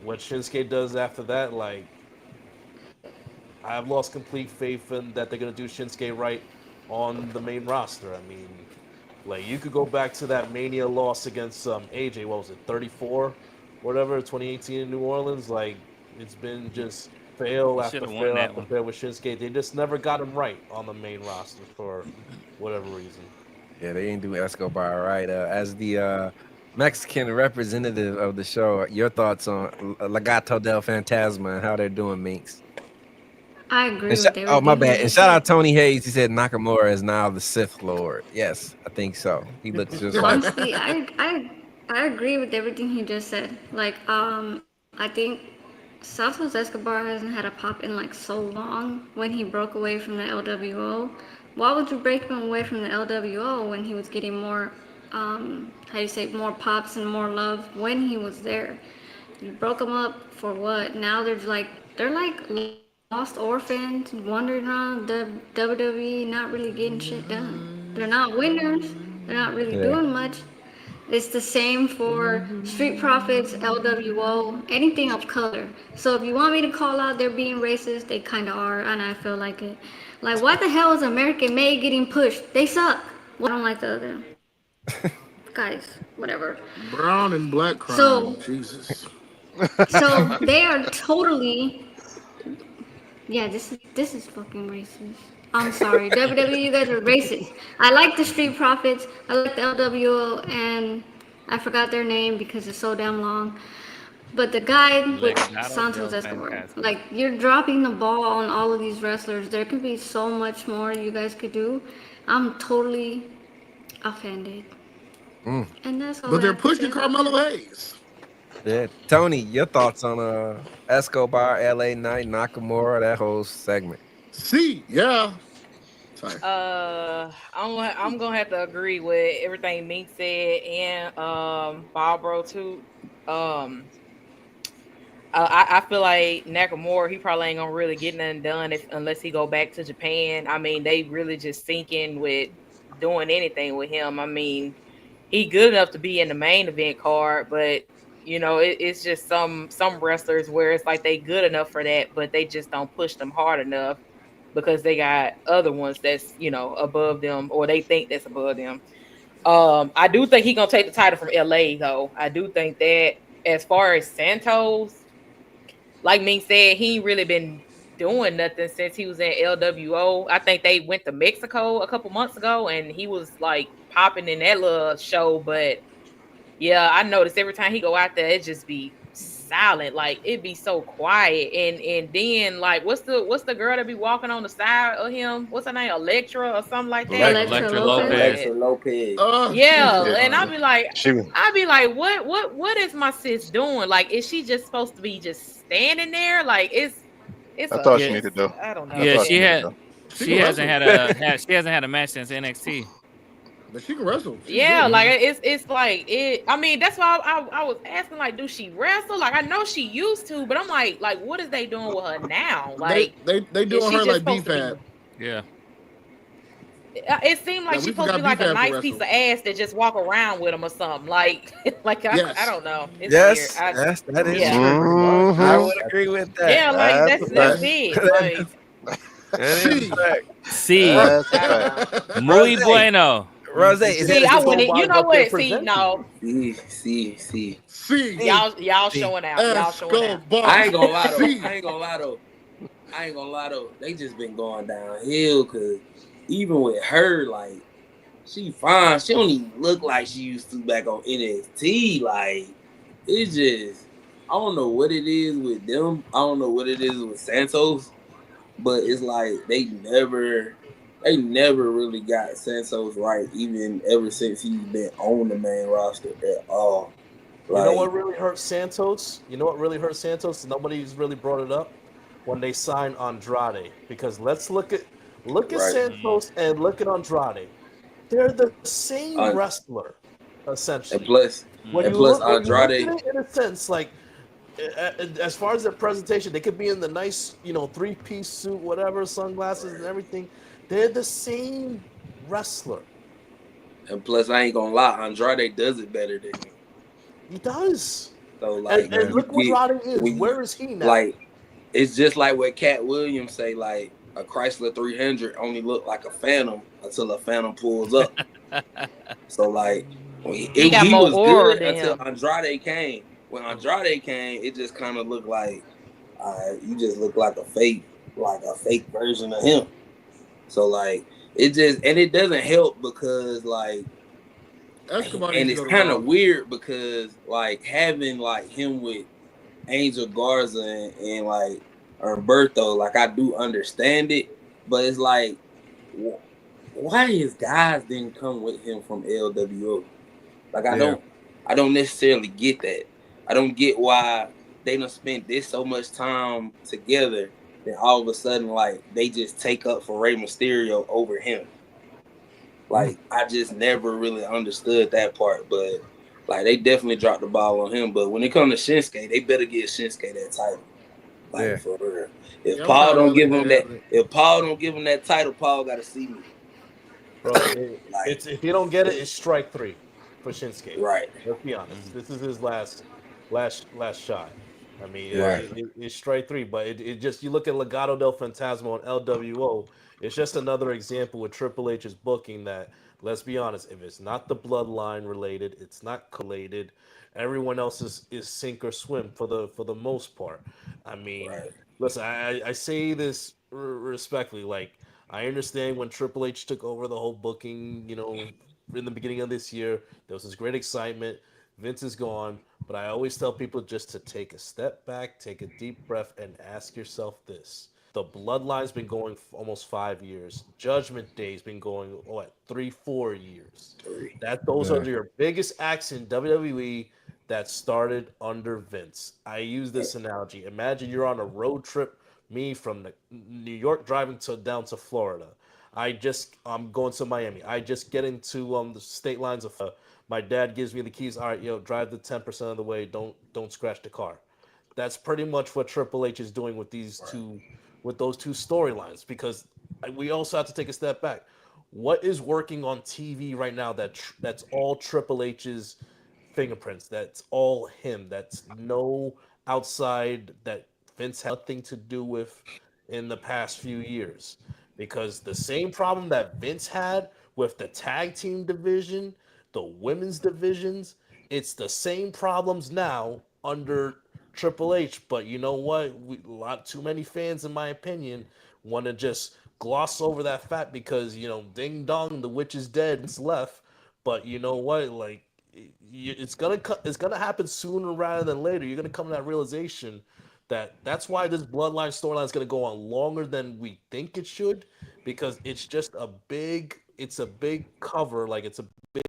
what Shinsuke does after that, like, I've lost complete faith in that they're gonna do Shinsuke right on the main roster. I mean, like, you could go back to that Mania loss against AJ. What was it, 34, whatever, 2018 in New Orleans? Like, it's been just fail He after should've won fail that after one. fail with Shinsuke. They just never got him right on the main roster for whatever reason. Yeah, they ain't do Escobar right. As the Mexican representative of the show, your thoughts on Legado del Fantasma and how they're doing, Miinx? I agree And with everything. oh, my bad. he And shout out said. Tony Hayes. He said Nakamura is now the Sith Lord. Yes, I think so. He looks just like. Honestly, I agree with everything he just said. Like, I think Santos Escobar hasn't had a pop in like so long when he broke away from the LWO. Why would you break him away from the LWO when he was getting more, more pops and more love when he was there? You broke him up for what? Now they're like lost orphans wandering around the WWE, not really getting shit done. They're not winners. They're not really doing much. It's the same for Street Profits, LWO, anything of color. So if you want me to call out they're being racist, they kind of are, and I feel like it. Like, why the hell is American Made getting pushed? They suck. Well, I don't like the other guys, whatever. Brown and black crime. So- Jesus. So they are totally. Yeah, this is fucking racist. I'm sorry, WWE, you guys are racist. I like the Street Profits. I like the LWO, and I forgot their name because it's so damn long. But the guy with Legado Santos del Escobar, Fantasma. like, you're dropping the ball on all of these wrestlers. There could be so much more you guys could do. I'm totally offended. And that's all. But I they're have to pushing say about Carmelo that. Hayes. Yeah, Tony, your thoughts on Escobar, LA Knight, Nakamura, that whole segment? See, yeah. Sorry. I'm gonna have to agree with everything Miinx said and Barbro too. I feel like Nakamura, he probably ain't gonna really get nothing done unless he go back to Japan. I mean, they really just sinking with doing anything with him. I mean, he good enough to be in the main event card, but you know, it's just some wrestlers where it's like they good enough for that, but they just don't push them hard enough because they got other ones that's, you know, above them, or they think that's above them. I do think he gonna take the title from LA though. I do think that as far as Santos, like Miinx said, he ain't really been doing nothing since he was in LWO. I think they went to Mexico a couple months ago and he was like popping in that little show, but yeah, I noticed every time he go out there, it just be silent. Like it be so quiet. And then like what's the girl that be walking on the side of him? What's her name? Electra or something like that? Electra Lopez. Alexa Lopez. Yeah, Yeah. and I'd be like, She was what is my sis doing? Like, is she just supposed to be just standing there? Like, it's. I thought Yeah. she needed though. I don't know. Yeah, thought she she had. did, She hasn't had a match since NXT. But she can wrestle. She's Yeah, good. like it's like it. I mean, that's why I was asking, like, do she wrestle? Like, I know she used to, but I'm like, what is they doing with her now? Like, they is doing she her just like supposed to BFAB. Yeah. It seemed like Yeah, she's we supposed to be forgot like a BFAB nice for piece of wrestle. ass that just walk around with him or something. Like, Yes. I don't know. It's Yes, weird. yes, that is Yeah. true. Mhm. I would agree with that. Yeah, like That's that's a it. Like, That is See. a fact. See, That's a I don't fact. know. muy Rosé. bueno. Rose, is See, that I go wouldn't. by You know what they're what? See, presenting. no, See. See. y'all See. showing out. Y'all showing out. Escobar. I ain't gonna lie though. See. I ain't gonna lie though. They just been going downhill because even with her, like, she fine. She don't even look like she used to back on NXT. Like, it's just, I don't know what it is with them. I don't know what it is with Santos, but it's like they never really got Santos right, even ever since he's been on the main roster at all. You know what really hurt Santos? Nobody's really brought it up when they signed Andrade. Because let's look at Right. Santos and look at Andrade. They're the same wrestler, essentially. And plus when you plus look at Andrade, it in a sense, like as far as their presentation, they could be in the nice, three-piece suit, whatever, sunglasses and everything. They're the same wrestler. and plus I ain't gonna lie, Andrade does it better than him. He does. So like, And look what Andrade is. Where is he now? Like, it's just like what Cat Williams say, like a Chrysler 300 only look like a Phantom until a Phantom pulls up. So like, He got more was aura good than until him. Andrade came. When Andrade came, it just kind of looked like you just look like a fake version of him. So like, it doesn't help because like, Escobar and needs it's to go to kind Raw. of weird because like having like him with Angel Garza and like Humberto, like I do understand it, but it's like, why his guys didn't come with him from LWO? Like I don't necessarily get that. I don't get why they done spent this so much time together, then all of a sudden like they just take up for Rey Mysterio over him. Like, I just never really understood that part, but like they definitely dropped the ball on him. But when it comes to Shinsuke, they better get Shinsuke that title. Like Yeah. for real. If Yeah, I'm Paul tired don't of give that him that, happening. if Paul don't give him that title, Paul got to see me. Bro, Like it's if you don't get it, it's strike 3 for Shinsuke. right, Let's be honest. This is his last shot. I mean, Yeah. it's strike 3, but it just you look at Legado del Fantasma on LWO. It's just another example with Triple H's booking that. Let's be honest. If it's not the bloodline related, it's not collated. Everyone else is sink or swim for the most part. I mean, right, listen, I say this respectfully. Like, I understand when Triple H took over the whole booking, in the beginning of this year, there was this great excitement. Vince is gone, but I always tell people just to take a step back, take a deep breath, and ask yourself this. The Bloodline's been going for almost 5 years. Judgment Day's been going, what, 3-4 years. three. Those are Yeah. your biggest acts in WWE that started under Vince. I use this analogy. Imagine you're on a road trip, me from New York driving down to Florida. I'm going to Miami. I just get into the state lines of my dad gives me the keys. All right, drive the 10% of the way. Don't scratch the car. That's pretty much what Triple H is doing with those two storylines, because we also have to take a step back. What is working on TV right now that's all Triple H's fingerprints? That's all him. That's no outside that Vince had nothing to do with in the past few years. Because the same problem that Vince had with the tag team division, the women's divisions, it's the same problems now under Triple H. But you know what? A lot too many fans, in my opinion, want to just gloss over that fact because ding dong, the witch is dead. It's left. But you know what? Like, it's gonna happen sooner rather than later. You're gonna come to that realization that's why this bloodline storyline is gonna go on longer than we think it should, because it's just a big cover. Like, it's a big,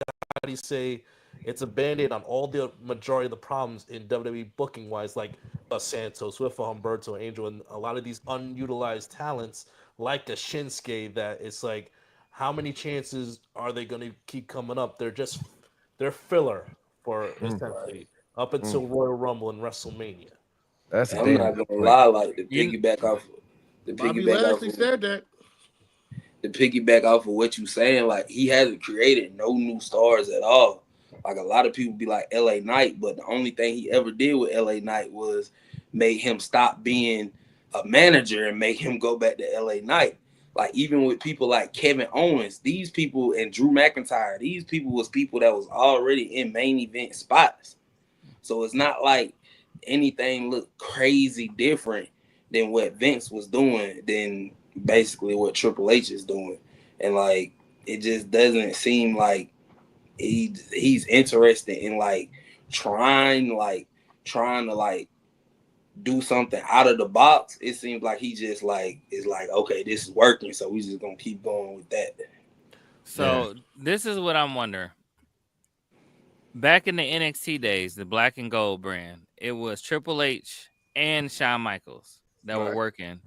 how do you say, it's a band-aid on all the majority of the problems in WWE booking wise, like Santos, with Humberto, Angel, and a lot of these unutilized talents like a Shinsuke. That it's like, how many chances are they going to keep coming up? They're filler for essentially up until Royal Rumble and WrestleMania. That's a I'm damn not good gonna point. lie, like You- the Bobby piggyback off Lashley said that. the piggyback off of what you saying, like he hasn't created no new stars at all. Like a lot of people be like LA Knight, but the only thing he ever did with LA Knight was make him stop being a manager and make him go back to LA Knight. Like even with people like Kevin Owens, these people, and Drew McIntyre, these people was people that was already in main event spots. So it's not like anything looked crazy different than what Vince was doing than basically what Triple H is doing. And like it just doesn't seem like he's interested in like trying to like do something out of the box. It seems like he just like is like, okay, this is working, so we just gonna keep going with that. So this is what I'm wondering. Back in the NXT days, the black and gold brand, it was Triple H and Shawn Michaels that were Right. working.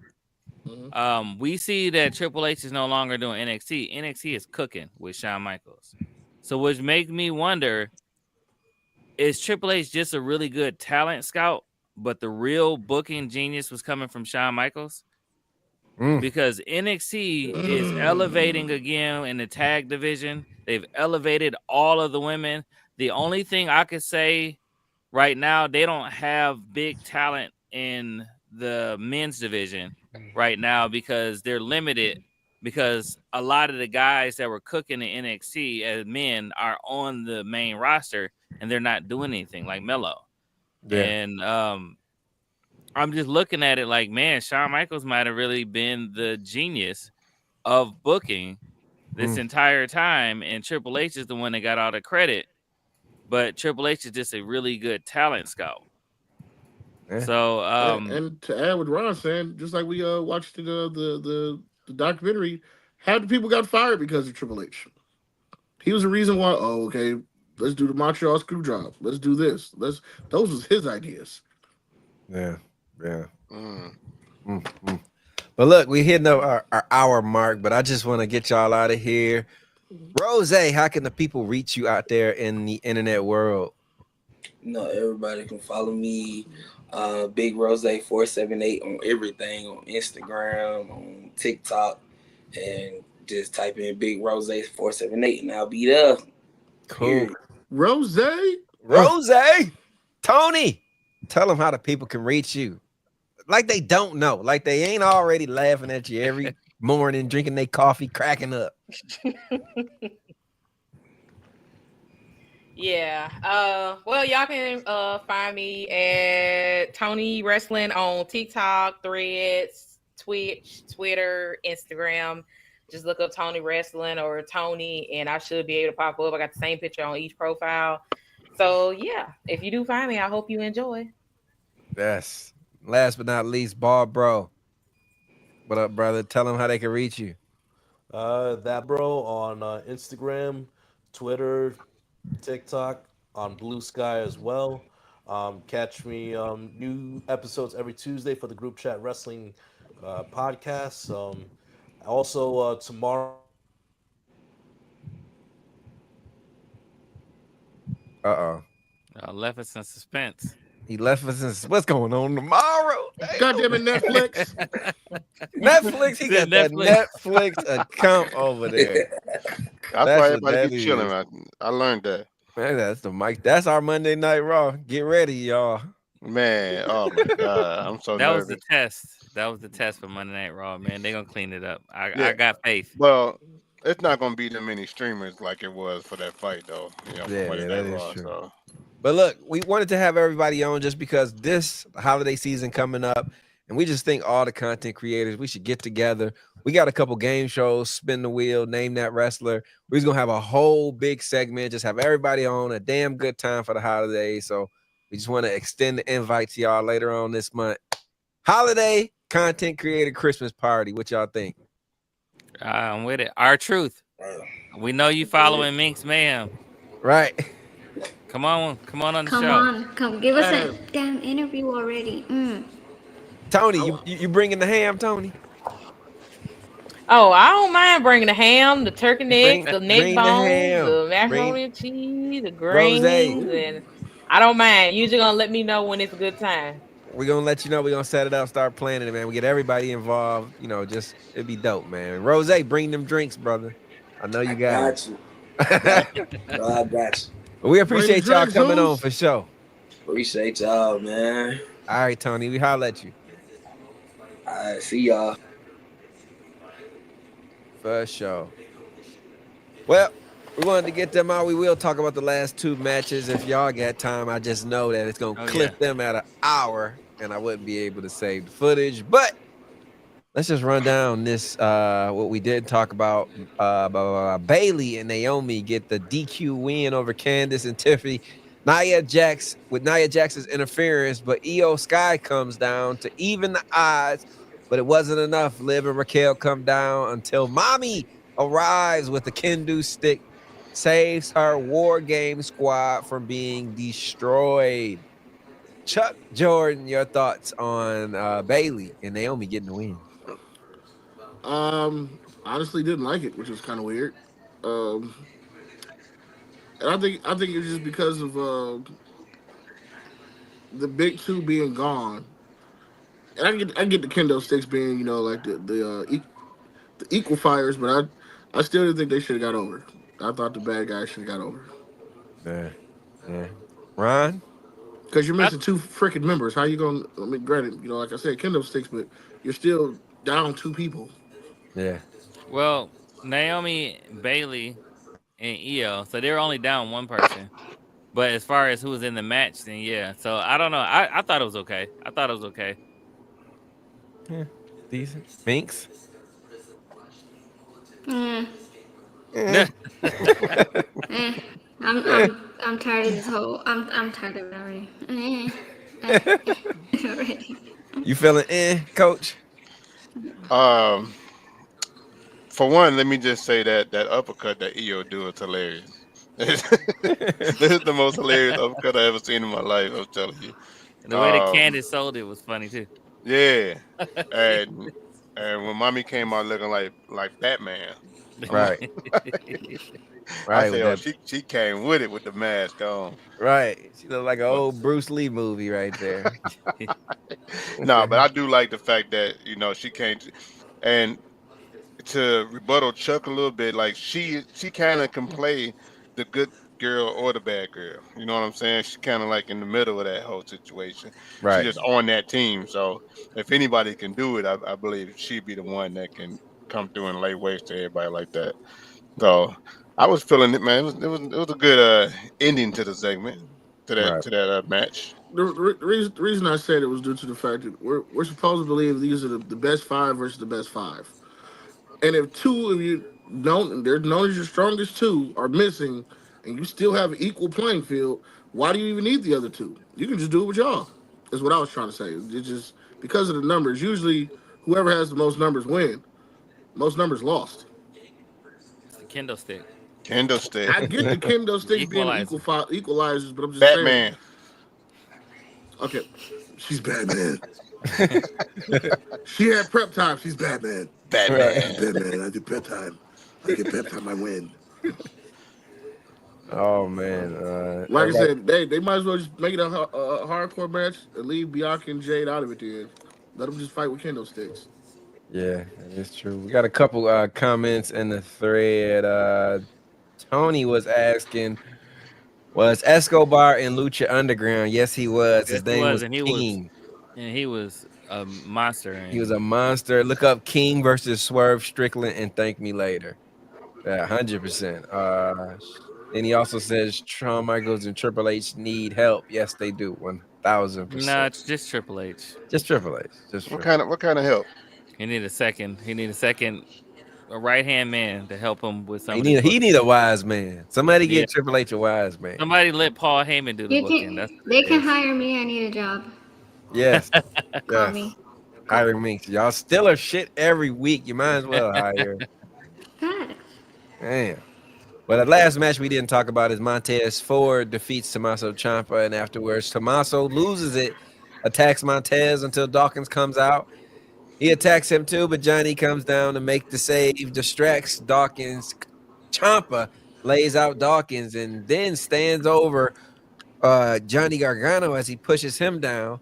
Mhm. We see that Triple H is no longer doing NXT. NXT is cooking with Shawn Michaels. So which makes me wonder, is Triple H just a really good talent scout, but the real booking genius was coming from Shawn Michaels? Because NXT is elevating again in the tag division. They've elevated all of the women. The only thing I could say right now, they don't have big talent in the men's division right now because they're limited, because a lot of the guys that were cooking in NXT as men are on the main roster and they're not doing anything, like Melo. Yeah. And I'm just looking at it like, man, Shawn Michaels might have really been the genius of booking this entire time, and Triple H is the one that got all the credit. But Triple H is just a really good talent scout. Yeah. So, And to add what Ron saying, just like we watched the documentary, half the people got fired because of Triple H. He was the reason why. Oh, okay, let's do the Montreal screw job. Let's do this. Those was his ideas. Yeah. But look, we're hitting up our hour mark, but I just want to get y'all out of here. Rose, how can the people reach you out there in the internet world? Everybody can follow me Big Rose 478 on everything, on Instagram, on TikTok, and just type in Big Rose 478 and I'll be there. Cool. Period. Rose? Rose, Tony, tell them how the people can reach you. Like they don't know, like they ain't already laughing at you every morning, drinking their coffee, cracking up. Yeah. Well, y'all can find me at Tony Wrestling on TikTok, Threads, Twitch, Twitter, Instagram. Just look up Tony Wrestling or Tony, and I should be able to pop up. I got the same picture on each profile. So yeah, if you do find me, I hope you enjoy. Yes. Last but not least, Bro. What up, brother? Tell them how they can reach you. That bro on Instagram, Twitter, TikTok, on Blue Sky as well. Catch me new episodes every Tuesday for the Group Chat Wrestling podcast. Also tomorrow. Left us in suspense. He left us in what's going on tomorrow. God damn it, Netflix. Netflix, he got that Netflix account over there. That's why everybody be chilling. I learned that. Man, that's the mic. That's our Monday Night Raw. Get ready, y'all. Man, oh my God. I'm so That nervous. was the test. That was the test for Monday Night Raw, man. They're gonna clean it up. I got faith. Well, it's not gonna be that many streamers like it was for that fight, though. You know, Yeah, Monday that Night is Raw, true. so. But look, we wanted to have everybody on just because this holiday season coming up, and we just think all the content creators, we should get together. We got a couple game shows, spin the wheel, name that wrestler. We're just gonna have a whole big segment, just have everybody on, a damn good time for the holidays. So we just want to extend the invite to y'all later on this month. Holiday content creator Christmas party. What y'all think? I'm with it. Our truth. We know you following Miinx Mayhem. Right. Come on on the Come show. on, come give us a damn interview already. Tony, you bringing the ham, Tony? Oh, I don't mind bringing the ham, the turkey necks, the neck bring the bones, ham. the macaroni and cheese, the greens, and I don't mind. You're just gonna let me know when it's a good time. We're gonna let you know. We're gonna set it up, start planning it, man. We get everybody involved. You know, just it'd be dope, man. Rose, bring them drinks, brother. I know you got you. I got you. We appreciate y'all coming on for sure. Appreciate y'all, man. All right, Tony, we holler at you. All right, see y'all. For sure. Well, we wanted to get them out. We will talk about the last two matches. If y'all got time, I just know that it's going to clip them at an hour, and I wouldn't be able to save the footage. But let's just run down this, what we did talk about. Bailey and Naomi get the DQ win over Candice and Tiffany. Nia Jax's interference, but Io Sky comes down to even the odds, but it wasn't enough. Liv and Raquel come down until Mommy arrives with the Kendo stick, saves her War Game squad from being destroyed. Chuck Jordan, your thoughts on Bailey and Naomi getting the win? Honestly didn't like it, which was kind of weird. And I think it's just because of the big two being gone. And I get the kendo sticks being, you know, like the equal fires, but I still didn't think they should have got over. I thought the bad guys should have got over. Yeah. Ron? Because you're missing two freaking members. How you gonna? I mean, granted, you know, like I said, kendo sticks, but you're still down two people. Yeah. Well, Naomi, Bailey, and Io, so they're only down one person. But as far as who was in the match, then yeah. So I don't know. I thought it was okay. Yeah, decent. Miinx? I'm tired of this whole. I'm tired of it already. You feeling Coach? For one, let me just say that uppercut that Io do is hilarious. This is the most hilarious uppercut I ever seen in my life. I'm telling you. The way that Candice sold it was funny too. Yeah, and And when mommy came out looking like Batman, I'm like, Right. I Right. said, With oh, that. she came with it with the mask on. Right. She looked like an But old Bruce Lee movie right there. no, but I do like the fact that she came and to rebuttal Chuck a little bit, like she kind of can play the good girl or the bad girl. You know what I'm saying? She's kind of like in the middle of that whole situation. She Right. just on that team. So if anybody can do it, I believe she'd be the one that can come through and lay waste to everybody like that. So I was feeling it, man. It was a good ending to the segment Right. to that match. The reason I said it was due to the fact that we're supposed to believe these are the best five versus the best five. And if two of you they're known as your strongest two are missing, and you still have an equal playing field, why do you even need the other two? You can just do it with y'all. Is what I was trying to say. It's just because of the numbers. Usually, whoever has the most numbers win. Most numbers lost. It's the kendo stick. Candlestick. I get the kendo sticks being Equalizer. equalizers, but I'm just saying. Batman. Okay, she's Batman. She had prep time. She's Batman. Batman. Batman. I do prep time. I get prep time. I win. Oh man. Like I everybody- said, they might as well just make it a hardcore match and leave Bianca and Jade out of it. Then let them just fight with kendo sticks. Yeah, it's true. We got a couple comments in the thread. Tony was asking, was Escobar in Lucha Underground? Yes, he was. His Yes, he name was, was and he King. he was a monster. He was a monster. Look up King versus Swerve Strickland and thank me later. 100%. And he also says Shawn Michaels and Triple H need help. Yes, they do. 1000%. No, it's just Triple H. Just Triple H. Just What Triple. kind of help? He need a second. A right hand man to help him with some. He need a wise man. Somebody get Yeah. Triple H a wise man. Somebody let Paul Heyman do the You booking. can. That's what They it can is. hire me. I need a job. Yes. Call Yes. me. Hire Miinx. Y'all still are shit every week. You might as well hire. Facts. Damn. Well, the last match we didn't talk about is Montez Ford defeats Tommaso Ciampa, and afterwards Tommaso loses it, attacks Montez until Dawkins comes out. He attacks him too, but Johnny comes down to make the save, distracts Dawkins. Ciampa lays out Dawkins and then stands over Johnny Gargano as he pushes him down.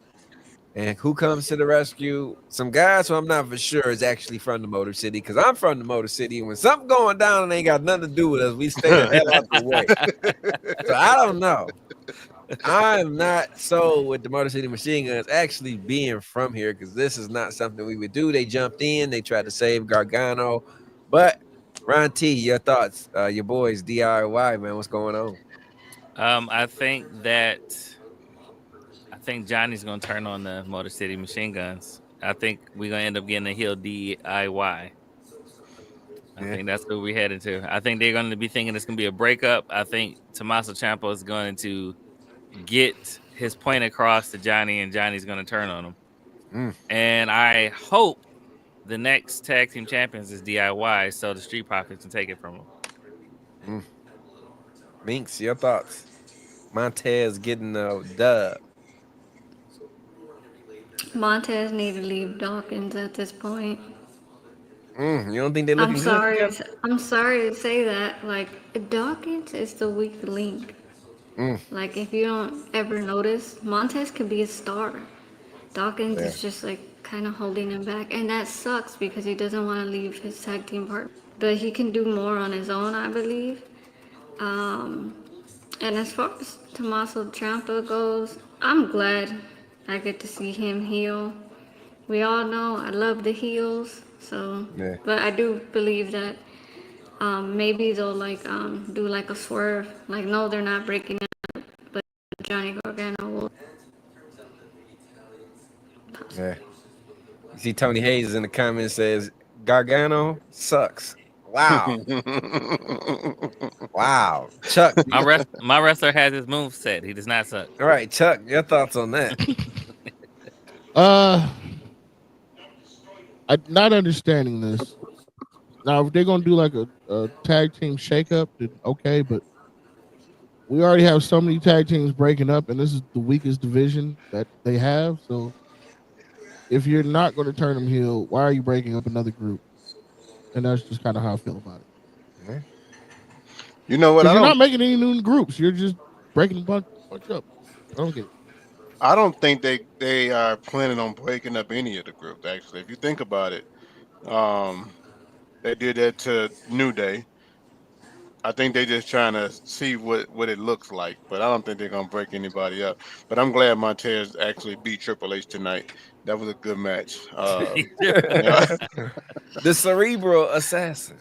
And who comes to the rescue? Some guys who I'm not for sure is actually from the Motor City, because I'm from the Motor City. And when something going down and ain't got nothing to do with us, we stay the hell out the way. So I don't know. I'm not so with the Motor City Machine Guns actually being from here, because this is not something we would do. They jumped in, they tried to save Gargano. But Ron T, your thoughts? Your boys DIY, man, what's going on? I think Johnny's gonna turn on the Motor City Machine Guns. I think we're gonna end up getting a heel DIY. I think that's what we're headed to. I think they're gonna be thinking it's gonna be a breakup. I think Tommaso Ciampa is going to get his point across to Johnny, and Johnny's gonna turn on him. And I hope the next tag team champions is DIY, so the Street Profits can take it from them. Miinx, your thoughts? Montez getting the dub. Montez need to leave Dawkins at this point. You don't think they're looking I'm good sorry. together? I'm sorry to say that. Like Dawkins is the weak link. Like if you don't ever notice, Montez could be a star. Dawkins is just like kind of holding him back, and that sucks because he doesn't want to leave his tag team partner. But he can do more on his own, I believe. And as far as Tommaso Ciampa goes, I'm glad I get to see him heel. We all know I love the heels, so. Yeah. But I do believe that maybe they'll like do like a swerve. Like no, they're not breaking up, but Johnny Gargano will. Yeah. You see Tony Hayes in the comments says Gargano sucks. Wow. Wow. Chuck. My wrestler has his move set. He does not suck. All right, Chuck, your thoughts on that? I'm not understanding this. Now, if they're gonna do like a tag team shakeup, then okay. But we already have so many tag teams breaking up, and this is the weakest division that they have. So if you're not going to turn them heel, why are you breaking up another group? And that's just kind of how I feel about it. You know what? Because you're not making any new groups. You're just breaking a bunch up. I don't get it. I don't think they are planning on breaking up any of the groups. Actually, if you think about it, they did that to New Day. I think they're just trying to see what it looks like, but I don't think they're gonna break anybody up. But I'm glad Montez actually beat Triple H tonight. That was a good match. The cerebral assassin.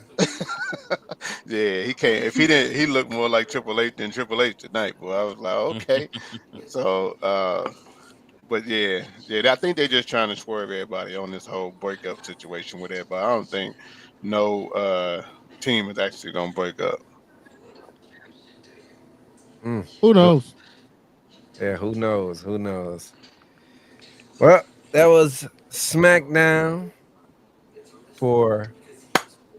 Yeah, he can't. If he didn't, he looked more like Triple H than Triple H tonight. Boy, I was like, okay. So, but yeah, I think they're just trying to swerve everybody on this whole breakup situation with everybody. I don't think no team is actually gonna break up. Who knows? Yeah, who knows? Who knows? Well, that was SmackDown for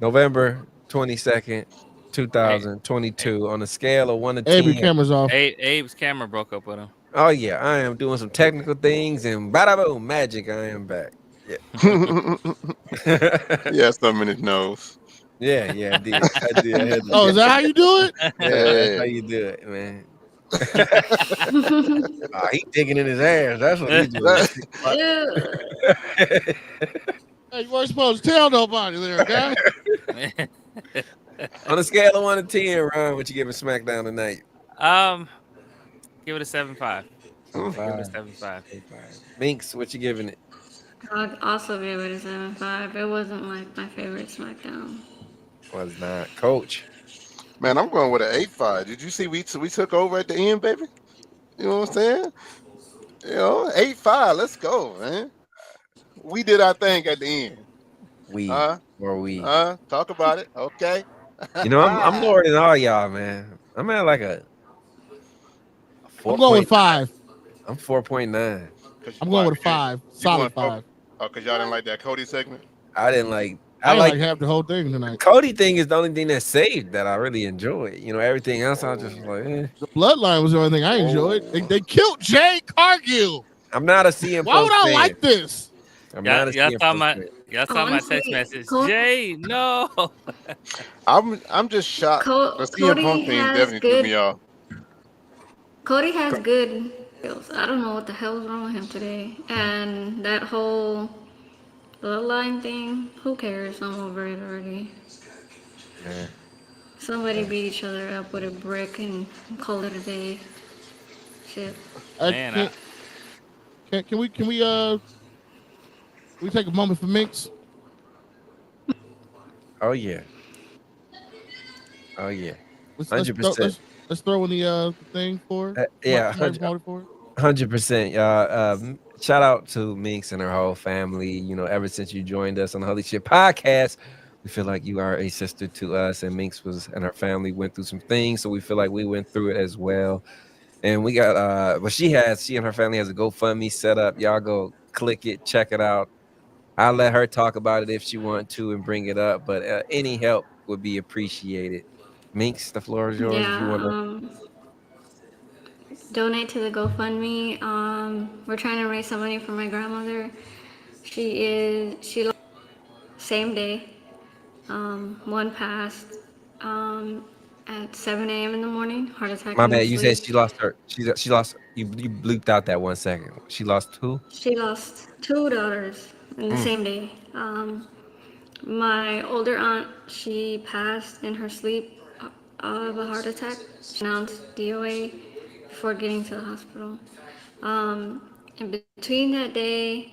November 22nd, 2022 on a scale of 1 to 10. Abe, your camera's off. Abe's camera broke up with him. Oh, yeah. I am doing some technical things and bada boom, magic. I am back. Yeah. Yeah, something in his nose. Yeah, I did. I had to- Oh, is that how you do it? Yeah, that's how you do it, man. He digging in his ass. That's what he doing. Hey, you weren't supposed to tell nobody there, guy. On a scale of 1 to 10, Ryan, what you giving SmackDown tonight? Give it a 7.5. Give it a 7.5. Miinx, what you giving it? I'd also give it a 7.5. It wasn't like my favorite SmackDown. Was not. Coach. Man, I'm going with an 8.5. Did you see we took over at the end, baby? You know what I'm saying? 8.5. Let's go, man. We did our thing at the end. We. Talk about it. Okay. I'm lower than all y'all, man. I'm at like a 4. I'm going with 5. I'm 4.9. I'm going with a 5. Solid 5. Oh, because y'all didn't like that Cody segment? I didn't like. I like half the whole thing tonight. Cody thing is the only thing that saved that I really enjoyed. Everything else I was just like, eh. The bloodline was the only thing I enjoyed. They killed Jay Cargill. I'm not a CM. Why would I like this? I'm not a CM. Y'all saw my text message. Jay, no. I'm just shocked. The CM Punk thing definitely threw me off. Cody has good skills. I don't know what the hell's wrong with him today. And that whole bloodline thing, who cares? I'm over it already. Yeah. Somebody beat each other up with a brick and call it a day. Shit. Man, Can we take a moment for Miinx? Oh yeah. 100%. Let's throw in the thing for. Yeah, 100%. Y'all. Shout out to Miinx and her whole family. Ever since you joined us on the Holy Shhh Podcast, we feel like you are a sister to us. And Miinx and her family went through some things, so we feel like we went through it as well. And we got she and her family has a GoFundMe set up. Y'all go click it, check it out. I'll let her talk about it if she wants to and bring it up. But any help would be appreciated. Miinx, the floor is yours. Yeah, if you want to. Donate to the GoFundMe. We're trying to raise some money for my grandmother. She lost same day. One passed at 7 a.m. in the morning. Heart attack. My bad. You said she lost her. She lost. You bleeped out that 1 second. She lost who? She lost 2 daughters in the same day. My older aunt, she passed in her sleep of a heart attack. She announced DOA before getting to the hospital. In between that day,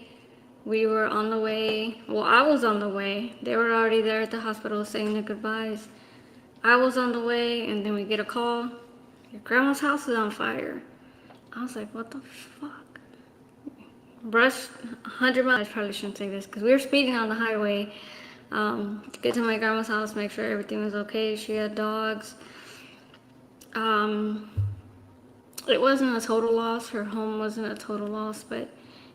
we were on the way. Well, I was on the way. They were already there at the hospital saying their goodbyes. I was on the way, and then we get a call. Your grandma's house is on fire. I was like, what the fuck? Brush 100 miles. I probably shouldn't say this because we were speeding on the highway. To get to my grandma's house, make sure everything was okay. She had dogs. It wasn't a total loss. Her home wasn't a total loss, but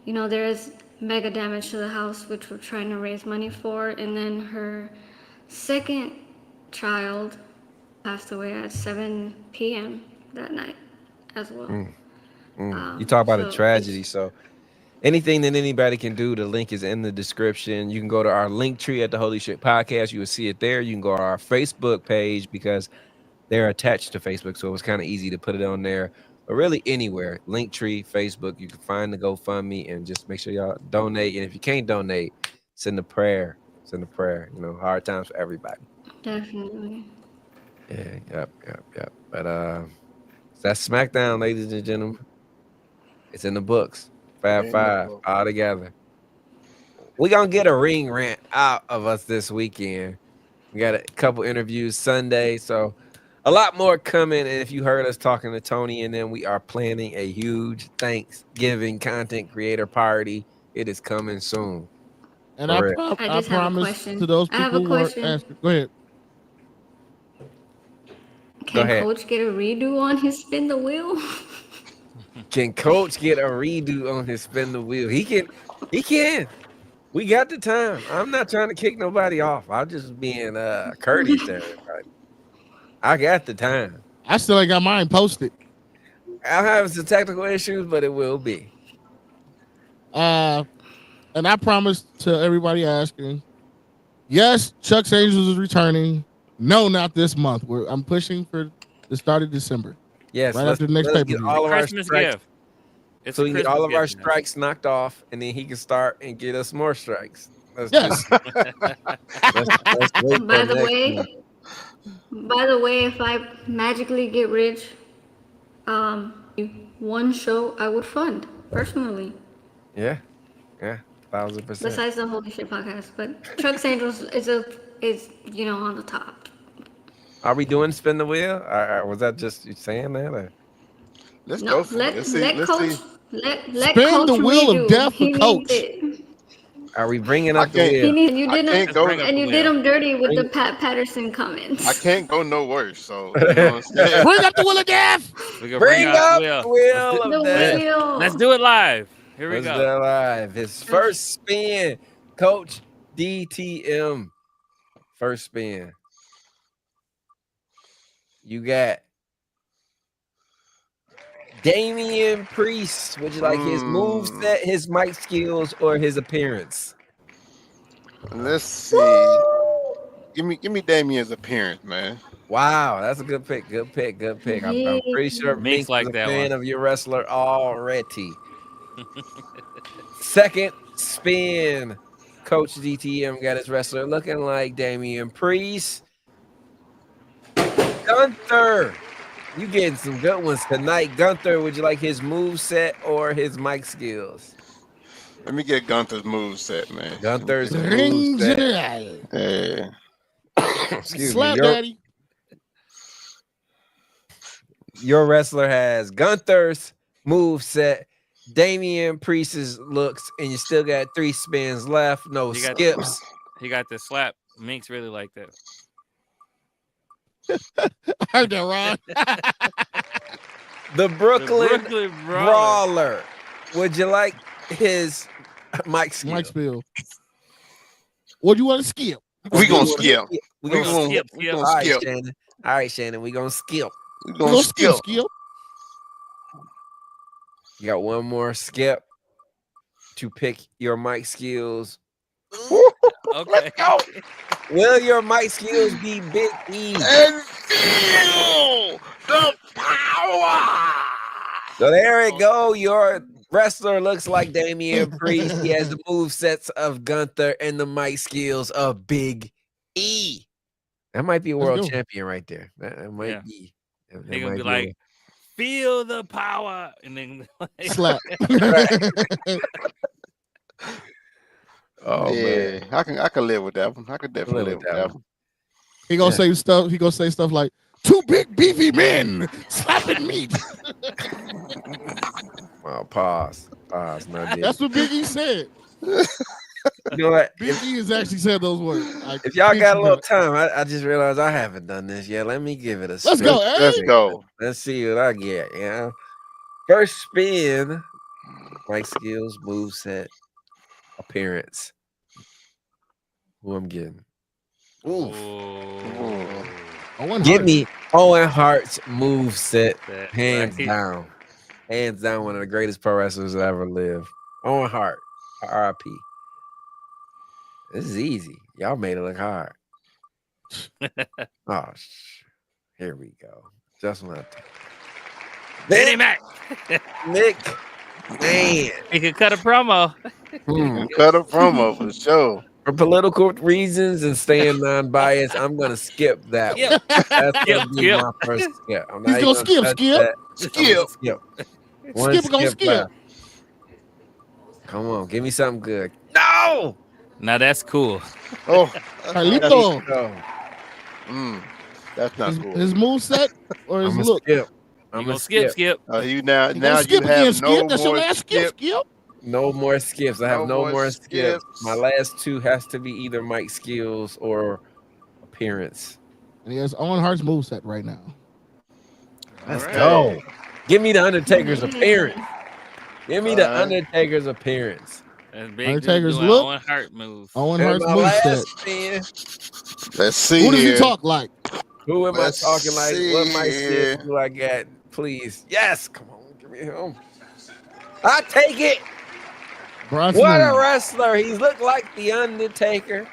there is mega damage to the house, which we're trying to raise money for. And then her second child passed away at 7 p.m. that night as well. You talk about a tragedy, so anything that anybody can do, the link is in the description. You can go to our link tree at the Holy Shhh Podcast. You will see it there. You can go to our Facebook page because they're attached to Facebook, so it was kind of easy to put it on there. But really anywhere, Linktree, Facebook, you can find the GoFundMe and just make sure y'all donate. And if you can't donate, send a prayer. Send a prayer. You know, hard times for everybody. Definitely. Yeah, yep. But that's SmackDown, ladies and gentlemen. It's in the books. Fab Five, all together. We're gonna get a ring rant out of us this weekend. We got a couple interviews Sunday, so a lot more coming. And if you heard us talking to Tony and then we are planning a huge Thanksgiving content creator party. It is coming soon. And For I real. just have a promise question. to those I have people a who are question. asking. Go ahead. Can ahead. Coach get a redo on his spin the wheel? Can Coach get a redo on his spin the wheel? He can. We got the time. I'm not trying to kick nobody off. I'm just being courteous to everybody. I got the time. I still ain't got mine posted. I'll have some technical issues, but it will be. And I promise to everybody asking, yes, Chuck's Angels is returning. No, not this month. I'm pushing for the start of December. Yes, right after the next let's pay-per-view. get all of our Christmas strikes, gift. It's so a we can get Christmas all of our gift, man. strikes knocked off, and then he can start and get us more strikes. Yes. Let's wait By till the next way, month. if I magically get rich, one show I would fund personally. Yeah, 1,000%. Besides the Holy Shhh Podcast, but Chuck's Angels is on the top. Are we doing spin the wheel? Or was that just you saying that? Or? Let's No, go for it. Let's see. let Spin Coach the wheel of redo. death He for needs Coach. it. Are we bringing I up the can't- wheel? You I did can't him, go. and you did him dirty with the Pat Patterson comments. I can't go no worse. So you know what I'm saying? Bring up the wheel of death. We can Bring out up the the wheel. wheel The of death. wheel. Let's do it live. Here we Let's go. do it live. His first spin, Coach DTM. First spin. You got Damian Priest. Would you like his move set, his mic skills, or his appearance? Let's see. Give me Damien's appearance, man. Wow, that's a good pick. Good pick. I'm pretty sure Miinx Miinx like is a that fan one. of your wrestler already. Second spin. Coach DTM got his wrestler looking like Damian Priest. Gunther. You getting some good ones tonight. Gunther, would you like his move set or his mic skills? Let me get Gunther's move set, man. Gunther's Ring move set. general. Yeah. Excuse Slap me. daddy. Your wrestler has Gunther's move set, Damian Priest's looks, and you still got 3 spins left. No You got- skips. He got the slap. Mink's really like that. I heard that, Ron. The Brooklyn, Brooklyn Brawler. Would you like his mic skill? Mike Spill. What do you want to skip? We gonna skip. We We gonna gonna skip. we gonna All right, skip. Shannon. All right, Shannon. We gonna skip. We We gonna gonna skip. skip. You got one more skip to pick your mic skills. Okay. Go. Will your mic skills be Big E? And feel the power. So there it go. Your wrestler looks like Damian Priest. He has the move sets of Gunther and the mic skills of Big E. That might be a Let's world go. champion right there. That might Yeah. be. that They're gonna might be a- like, feel the power, and then Slap. oh Yeah, man. I can live with that one. I can definitely live with that one. He gonna say stuff. He gonna say stuff like 2 big beefy men slapping meat. Well, pause. No deal. That's what Big E said. You know what? Big E has actually said those words. If y'all got a little time, I just realized I haven't done this yet. Let me give it a Let's go, spin. eh? Let's go. Let's see what I get. Yeah. First spin. Mic skills, move set, appearance. Who I'm getting? Oof. Owen Give Hart. me Owen Hart's move set. That- Hands right. down. Hands down, one of the greatest pro wrestlers that ever lived. Owen Hart, R.I.P. This is easy. Y'all made it look hard. Oh, here we go. Just want to. Benny Mac. Nick, man. He could cut a promo. Cut a promo for sure. For political reasons and staying non-biased, I'm gonna skip that. Skip. That's gonna be Skip. my first skip. I'm He's not gonna even skip. that. Skip. Skip. One Skip gonna skip. left. Come on, give me something good. No. Now that's cool. Oh, Carlito. that's not cool. His moveset or his I'm look? skip. I'm I'm gonna gonna skip. You You now gonna you skip have again, no Skip? That's your more last skip. Skip. No more skips. I have No no more more skips. skips. My last two has to be either Mike skills or appearance. And he has Owen Hart's moveset right now. Let's right. go. Give me the Undertaker's appearance. Give me the All right. Undertaker's appearance. That's big. Undertaker's Doing look. Owen Hart move. Owen And Hart's my moveset. last man, Let's see Who does here. he talk like? who am Let's I talking like? see What my here. skills do I got? Please. Yes. Come on. Give me him. I take it. Bronson What a Reed. wrestler. He's looked like the Undertaker.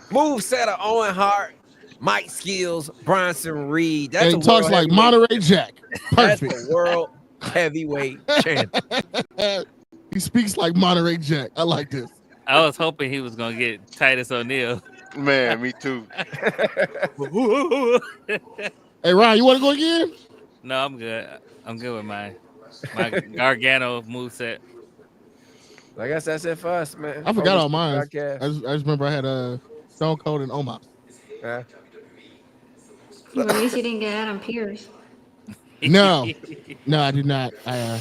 Moveset of Owen Hart. Mike Skills, Bronson Reed. That's And a he talks world like heavyweight- Monterey Jack. That's Perfect. a world heavyweight champion. He speaks like Monterey Jack. I like this. I was hoping he was gonna get Titus O'Neil. Man, me too. Hey, Ryan, you want to go again? No, I'm good. I'm good with my Gargano moveset. I guess that's it for us, man. I forgot Holy all mine. Shhh I just remember I had Stone Cold and Omos. Podcast. Well, at least you didn't get Adam Pierce. No, I did not. I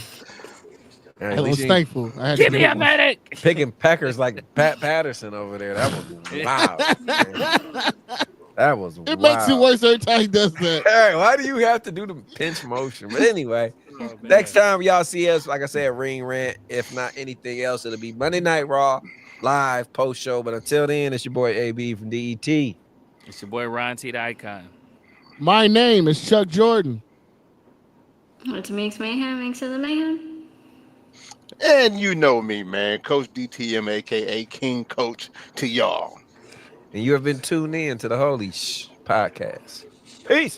At was least you ain't thankful. I had Give to me get a one. medic. picking Packers like Pat Patterson over there. That was wild. man. That was It wild. makes it worse every time he does that. Hey, why do you have to do the pinch motion? But anyway, next time y'all see us, like I said, Ring Rant. If not anything else, it'll be Monday Night Raw, live post show. But until then, it's your boy AB from DET. It's your boy Ron T, the Icon. My name is Chuck Jordan. It's Miinx Mayhem, Miinx of the Mayhem. And you know me, man. Coach DTM, a.k.a. King Coach to y'all. And you have been tuned in to the Holy Shhh Podcast. Peace.